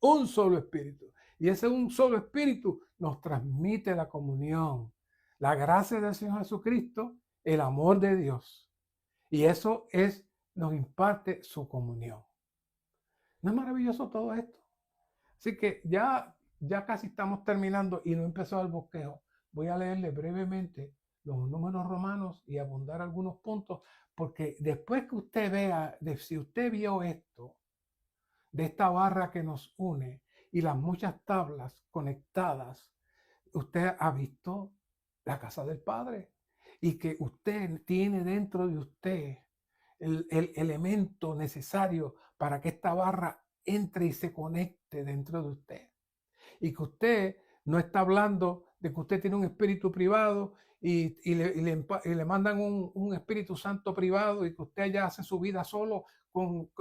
un solo espíritu. Y ese un solo espíritu nos transmite la comunión, la gracia del Señor Jesucristo, el amor de Dios. Y eso nos imparte su comunión. ¿No es maravilloso todo esto? Así que ya casi estamos terminando y no empezó el bosquejo. Voy a leerle brevemente los números romanos y abundar algunos puntos, porque después que usted vea, si usted vio esto, de esta barra que nos une y las muchas tablas conectadas, usted ha visto la casa del Padre y que usted tiene dentro de usted el elemento necesario para que esta barra entre y se conecte dentro de usted. Y que usted no está hablando de que usted tiene un espíritu privado y le mandan un Espíritu Santo privado y que usted ya hace su vida solo.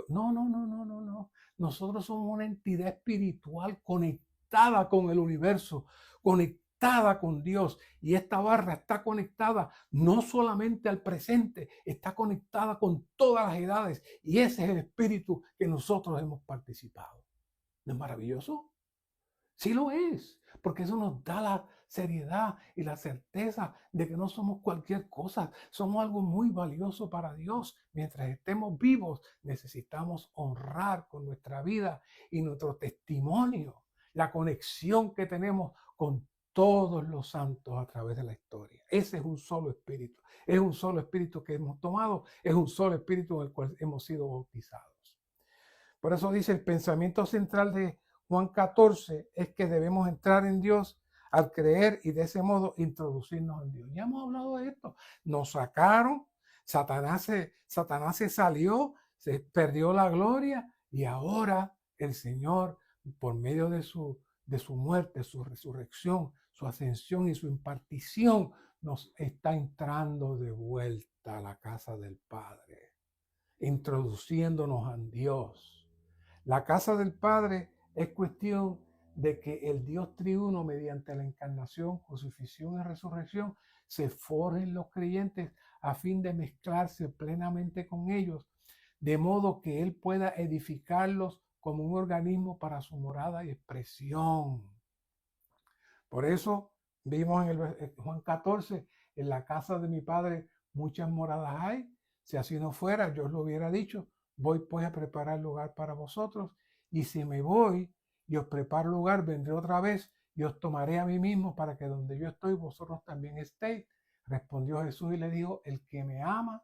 No. Nosotros somos una entidad espiritual conectada con el universo, conectada con Dios. Y esta barra está conectada no solamente al presente, está conectada con todas las edades. Y ese es el espíritu que nosotros hemos participado. ¿No es maravilloso? Sí lo es, porque eso nos da la seriedad y la certeza de que no somos cualquier cosa, somos algo muy valioso para Dios. Mientras estemos vivos, necesitamos honrar con nuestra vida y nuestro testimonio la conexión que tenemos con todos los santos a través de la historia. Ese es un solo espíritu, es un solo espíritu que hemos tomado, es un solo espíritu en el cual hemos sido bautizados. Por eso dice el pensamiento central de Juan 14 es que debemos entrar en Dios al creer y de ese modo introducirnos en Dios. Ya hemos hablado de esto. Nos sacaron, Satanás se salió, se perdió la gloria y ahora el Señor, por medio de su muerte, su resurrección, su ascensión y su impartición, nos está entrando de vuelta a la casa del Padre, introduciéndonos en Dios. La casa del Padre es cuestión de que el Dios triuno, mediante la encarnación, crucifixión y resurrección, se forje en los creyentes a fin de mezclarse plenamente con ellos, de modo que Él pueda edificarlos como un organismo para su morada y expresión. Por eso vimos en el Juan 14, en la casa de mi Padre muchas moradas hay. Si así no fuera, yo os lo hubiera dicho. Voy pues a preparar lugar para vosotros. Y si me voy y os preparo lugar, vendré otra vez y os tomaré a mí mismo para que donde yo estoy, vosotros también estéis. Respondió Jesús y le dijo, el que me ama,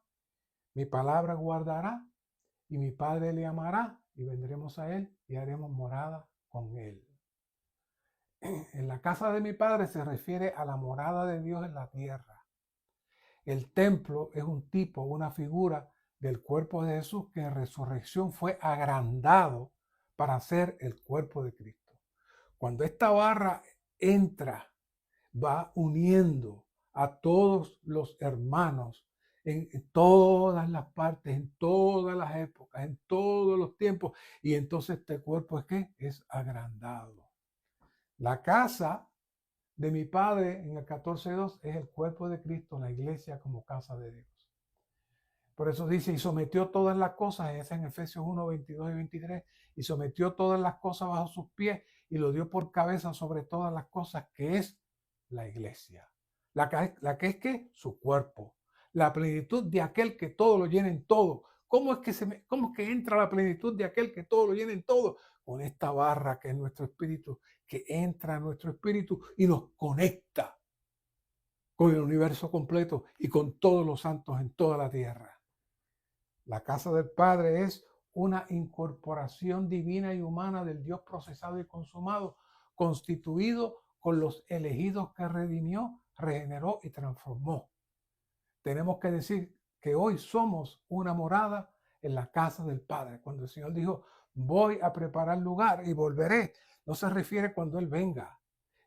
mi palabra guardará y mi Padre le amará y vendremos a él y haremos morada con él. En la casa de mi Padre se refiere a la morada de Dios en la tierra. El templo es un tipo, una figura del cuerpo de Jesús que en resurrección fue agrandado para ser el cuerpo de Cristo. Cuando esta barra entra, va uniendo a todos los hermanos en todas las partes, en todas las épocas, en todos los tiempos. Y entonces este cuerpo es ¿qué? Es agrandado. La casa de mi Padre en el 14.2 es el cuerpo de Cristo, la iglesia como casa de Dios. Por eso dice, y sometió todas las cosas, es en Efesios 1, 22 y 23, y sometió todas las cosas bajo sus pies y lo dio por cabeza sobre todas las cosas, que es la iglesia, La que es que su cuerpo. La plenitud de aquel que todo lo llena en todo. ¿Cómo es que entra la plenitud de aquel que todo lo llena en todo? Con esta barra que es nuestro espíritu, que entra a nuestro espíritu y nos conecta con el universo completo y con todos los santos en toda la tierra. La casa del Padre es una incorporación divina y humana del Dios procesado y consumado, constituido con los elegidos que redimió, regeneró y transformó. Tenemos que decir que hoy somos una morada en la casa del Padre. Cuando el Señor dijo, voy a preparar lugar y volveré, no se refiere cuando Él venga.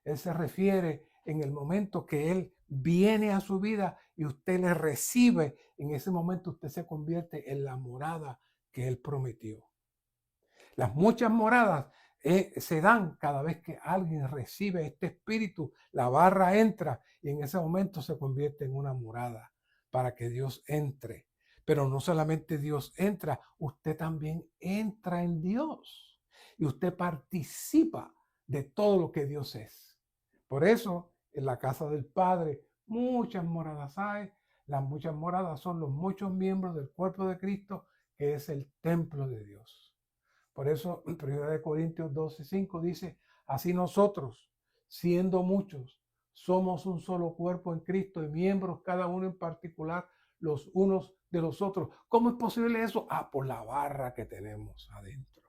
Él se refiere en el momento que Él viene a su vida y usted le recibe. En ese momento usted se convierte en la morada que Él prometió. Las muchas moradas se dan cada vez que alguien recibe este espíritu. La barra entra y en ese momento se convierte en una morada para que Dios entre. Pero no solamente Dios entra, usted también entra en Dios y usted participa de todo lo que Dios es. Por eso, en la casa del Padre, muchas moradas hay. Las muchas moradas son los muchos miembros del cuerpo de Cristo, que es el templo de Dios. Por eso, en 1 Corintios 12:5 dice, así nosotros, siendo muchos, somos un solo cuerpo en Cristo y miembros cada uno en particular los unos de los otros. ¿Cómo es posible eso? Por la barra que tenemos adentro.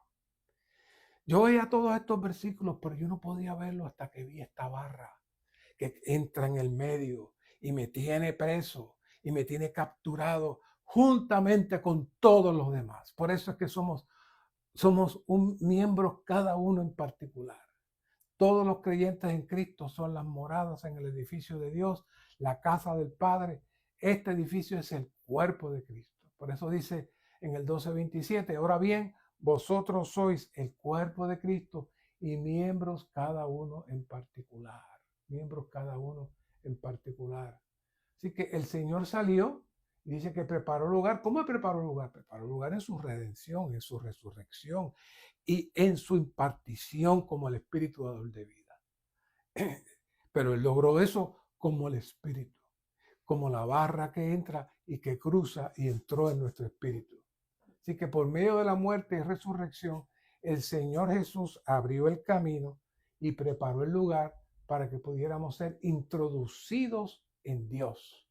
Yo veía todos estos versículos, pero yo no podía verlo hasta que vi esta barra que entra en el medio y me tiene preso y me tiene capturado juntamente con todos los demás. Por eso es que somos un miembro cada uno en particular. Todos los creyentes en Cristo son las moradas en el edificio de Dios, la casa del Padre. Este edificio es el cuerpo de Cristo. Por eso dice en el 12:27, ahora bien, vosotros sois el cuerpo de Cristo y miembros cada uno en particular. Miembros cada uno en particular. Así que el Señor salió y dice que preparó lugar. ¿Cómo preparó lugar? Preparó lugar en su redención, en su resurrección y en su impartición como el Espíritu dador de vida. Pero Él logró eso como el Espíritu, como la barra que entra y que cruza y entró en nuestro espíritu. Así que por medio de la muerte y resurrección, el Señor Jesús abrió el camino y preparó el lugar para que pudiéramos ser introducidos en Dios.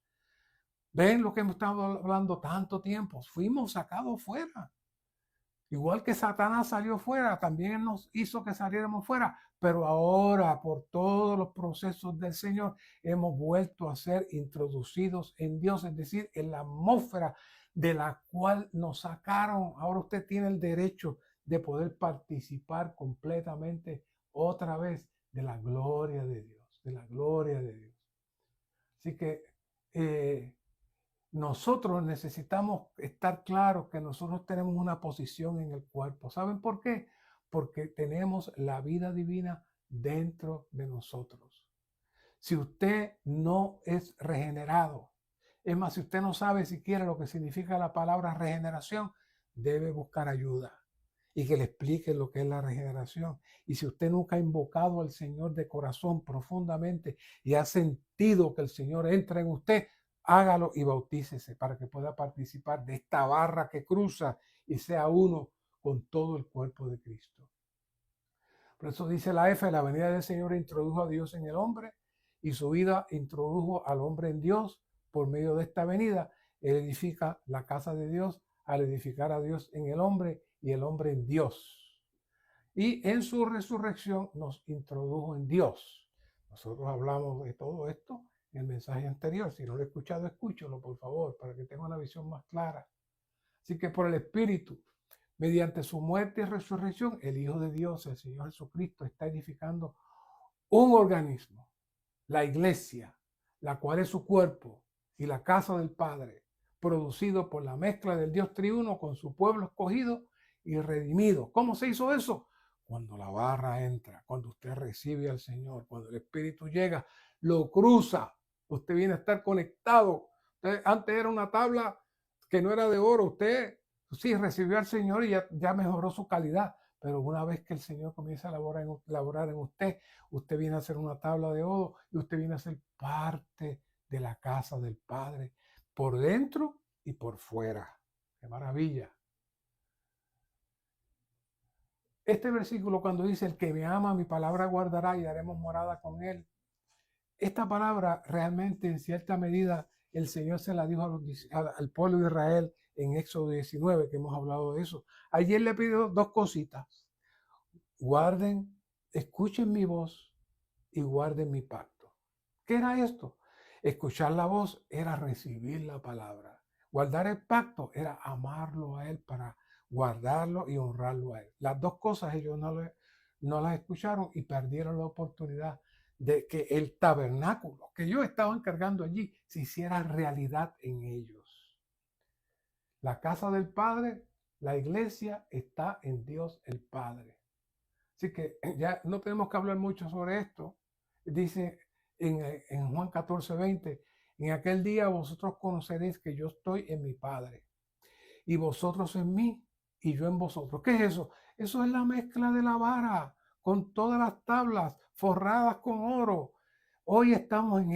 ¿Ven lo que hemos estado hablando tanto tiempo? Fuimos sacados fuera. Igual que Satanás salió fuera, también nos hizo que saliéramos fuera. Pero ahora, por todos los procesos del Señor, hemos vuelto a ser introducidos en Dios, es decir, en la atmósfera de la cual nos sacaron. Ahora usted tiene el derecho de poder participar completamente otra vez de la gloria de Dios, de la gloria de Dios. Así que nosotros necesitamos estar claros que nosotros tenemos una posición en el cuerpo. ¿Saben por qué? Porque tenemos la vida divina dentro de nosotros. Si usted no es regenerado, es más, si usted no sabe siquiera lo que significa la palabra regeneración, debe buscar ayuda y que le explique lo que es la regeneración. Y si usted nunca ha invocado al Señor de corazón profundamente y ha sentido que el Señor entra en usted, hágalo y bautícese para que pueda participar de esta barra que cruza y sea uno con todo el cuerpo de Cristo. Por eso dice la F, la venida del Señor introdujo a Dios en el hombre y su vida introdujo al hombre en Dios. Por medio de esta venida, Él edifica la casa de Dios al edificar a Dios en el hombre y el hombre en Dios. Y en su resurrección nos introdujo en Dios. Nosotros hablamos de todo esto en el mensaje anterior. Si no lo he escuchado, escúchalo, por favor, para que tenga una visión más clara. Así que por el Espíritu, mediante su muerte y resurrección, el Hijo de Dios, el Señor Jesucristo, está edificando un organismo, la iglesia, la cual es su cuerpo y la casa del Padre, producido por la mezcla del Dios triuno con su pueblo escogido y redimido. ¿Cómo se hizo eso? Cuando la barra entra, cuando usted recibe al Señor, cuando el Espíritu llega, lo cruza, usted viene a estar conectado. Usted, antes era una tabla que no era de oro, usted sí recibió al Señor y ya mejoró su calidad, pero una vez que el Señor comienza a laborar en usted, usted viene a ser una tabla de oro y usted viene a ser parte de la casa del Padre, por dentro y por fuera. ¡Qué maravilla! Este versículo cuando dice, el que me ama, mi palabra guardará y haremos morada con él. Esta palabra realmente en cierta medida el Señor se la dijo al pueblo de Israel en Éxodo 19, que hemos hablado de eso. Ayer le pidió dos cositas. Guarden, escuchen mi voz y guarden mi pacto. ¿Qué era esto? Escuchar la voz era recibir la palabra. Guardar el pacto era amarlo a él para guardarlo y honrarlo a él. Las dos cosas ellos no las escucharon y perdieron la oportunidad de que el tabernáculo que yo estaba encargando allí se hiciera realidad en ellos. La casa del Padre, la iglesia está en Dios el Padre. Así que ya no tenemos que hablar mucho sobre esto. Dice en Juan 14:20, en aquel día vosotros conoceréis que yo estoy en mi Padre y vosotros en mí y yo en vosotros. ¿Qué es eso? Eso es la mezcla de la vara con todas las tablas forradas con oro. Hoy estamos en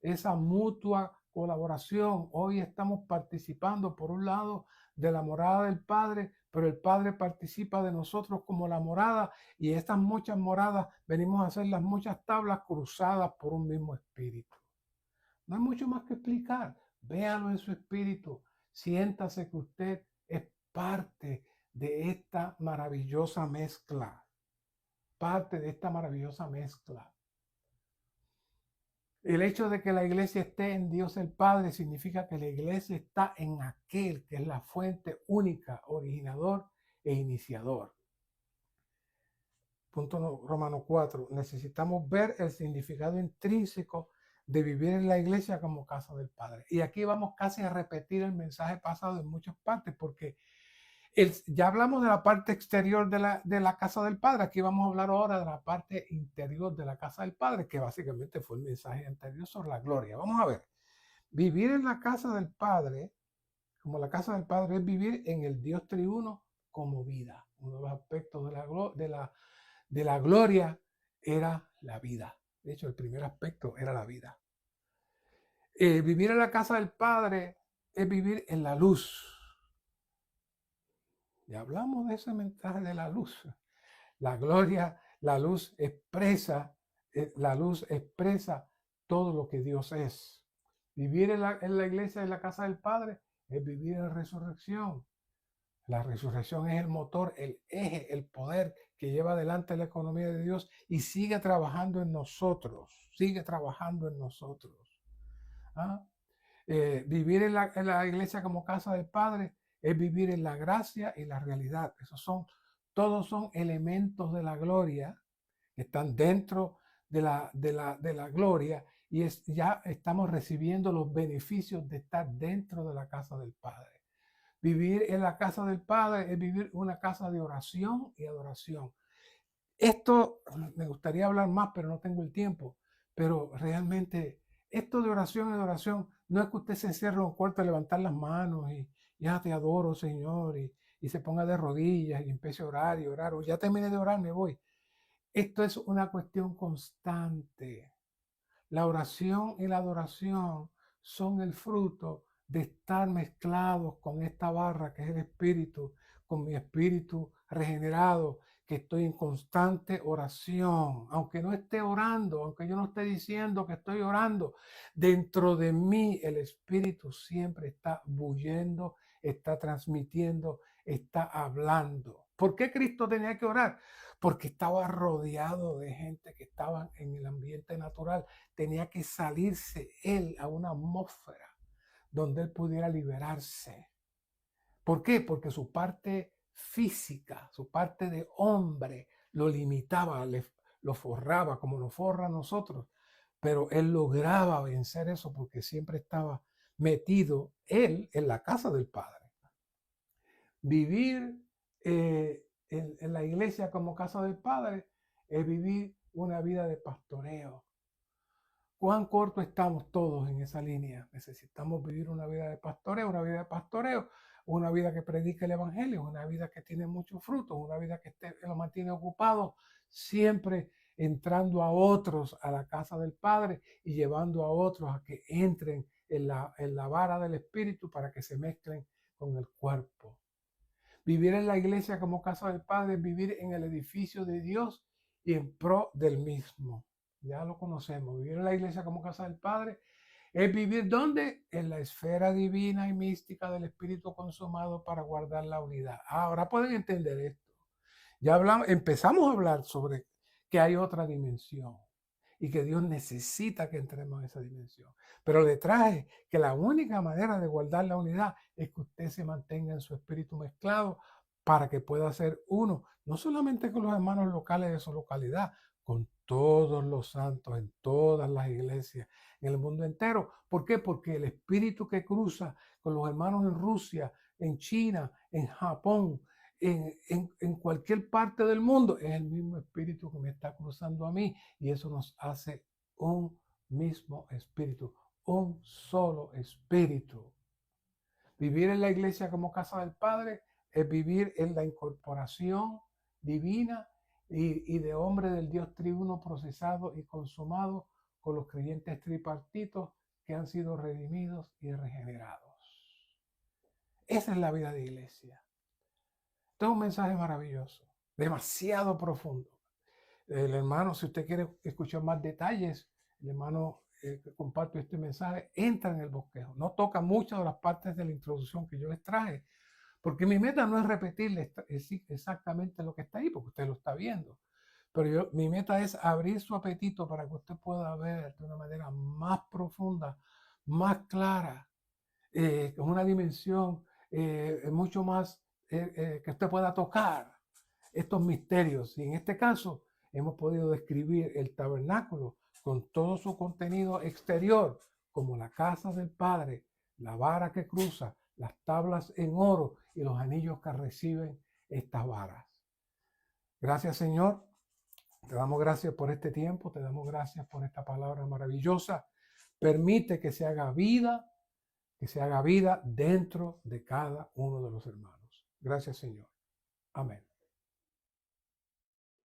esa mutua colaboración. Hoy estamos participando, por un lado, de la morada del Padre, pero el Padre participa de nosotros como la morada, y estas muchas moradas venimos a hacer las muchas tablas cruzadas por un mismo espíritu. No hay mucho más que explicar. Véalo en su espíritu. Siéntase que usted es parte de esta maravillosa mezcla. Parte de esta maravillosa mezcla. El hecho de que la iglesia esté en Dios el Padre significa que la iglesia está en aquel que es la fuente única, originador e iniciador. Punto Romano 4. Necesitamos ver el significado intrínseco de vivir en la iglesia como casa del Padre. Y aquí vamos casi a repetir el mensaje pasado en muchas partes, porque ya hablamos de la parte exterior de la casa del Padre. Aquí vamos a hablar ahora de la parte interior de la casa del Padre, que básicamente fue el mensaje anterior sobre la gloria. Vamos a ver. Vivir en la casa del Padre, como la casa del Padre, es vivir en el Dios triuno como vida. Uno de los aspectos de la gloria era la vida. De hecho, el primer aspecto era la vida. Vivir en la casa del Padre es vivir en la luz. Ya hablamos de ese mensaje de la luz. La gloria, la luz expresa todo lo que Dios es. Vivir en la iglesia, en la casa del Padre, es vivir en resurrección. La resurrección es el motor, el eje, el poder que lleva adelante la economía de Dios y sigue trabajando en nosotros. Sigue trabajando en nosotros. ¿Ah? Vivir en la iglesia como casa del Padre es vivir en la gracia y la realidad. Todos son elementos de la gloria que están dentro de la gloria, y ya estamos recibiendo los beneficios de estar dentro de la casa del Padre. Vivir en la casa del Padre es vivir una casa de oración y adoración. Esto me gustaría hablar más, pero no tengo el tiempo. Pero realmente esto de oración y adoración no es que usted se encierre en un cuarto a levantar las manos y ya te adoro, Señor, y se ponga de rodillas y empiece a orar y orar, o ya terminé de orar, me voy. Esto es una cuestión constante. La oración y la adoración son el fruto de estar mezclados con esta barra que es el espíritu, con mi espíritu regenerado, que estoy en constante oración, aunque no esté orando, aunque yo no esté diciendo que estoy orando, dentro de mí el espíritu siempre está bullendo, está transmitiendo, está hablando. ¿Por qué Cristo tenía que orar? Porque estaba rodeado de gente que estaban en el ambiente natural. Tenía que salirse él a una atmósfera donde él pudiera liberarse. ¿Por qué? Porque su parte física, su parte de hombre, lo limitaba, lo forraba como nos forra a nosotros. Pero él lograba vencer eso porque siempre estaba metido él en la casa del Padre. Vivir en la iglesia como casa del Padre es vivir una vida de pastoreo. ¿Cuán corto estamos todos en esa línea? Necesitamos vivir una vida de pastoreo, una vida de pastoreo. una vida que predica el evangelio, una vida que tiene muchos frutos, una vida que lo mantiene ocupado, siempre entrando a otros a la casa del Padre y llevando a otros a que entren en la vara del Espíritu para que se mezclen con el cuerpo. Vivir en la iglesia como casa del Padre es vivir en el edificio de Dios y en pro del mismo. Ya lo conocemos. Vivir en la iglesia como casa del Padre es vivir ¿dónde? En la esfera divina y mística del Espíritu consumado para guardar la unidad. Ahora pueden entender esto. Ya empezamos a hablar sobre que hay otra dimensión y que Dios necesita que entremos en esa dimensión. Pero le traje que la única manera de guardar la unidad es que usted se mantenga en su espíritu mezclado para que pueda ser uno, no solamente con los hermanos locales de su localidad, con todos los santos en todas las iglesias en el mundo entero. ¿Por qué? Porque el espíritu que cruza con los hermanos en Rusia, en China, en Japón, en cualquier parte del mundo, es el mismo espíritu que me está cruzando a mí, y eso nos hace un mismo espíritu, un solo espíritu. Vivir en la iglesia como casa del Padre es vivir en la incorporación divina y de hombre del Dios triuno procesado y consumado con los creyentes tripartitos que han sido redimidos y regenerados. Esa es la vida de iglesia. Este es un mensaje maravilloso, demasiado profundo. El hermano, si usted quiere escuchar más detalles, el hermano comparto este mensaje, entra en el bosquejo. No toca muchas de las partes de la introducción que yo les traje, porque mi meta no es repetirle exactamente lo que está ahí, porque usted lo está viendo. Pero mi meta es abrir su apetito para que usted pueda ver de una manera más profunda, más clara, con una dimensión mucho más que usted pueda tocar estos misterios. Y en este caso hemos podido describir el tabernáculo con todo su contenido exterior, como la casa del Padre, la vara que cruza, las tablas en oro y los anillos que reciben estas varas. Gracias, Señor. Te damos gracias por este tiempo, te damos gracias por esta palabra maravillosa. Permite que se haga vida dentro de cada uno de los hermanos. Gracias, Señor. Amén.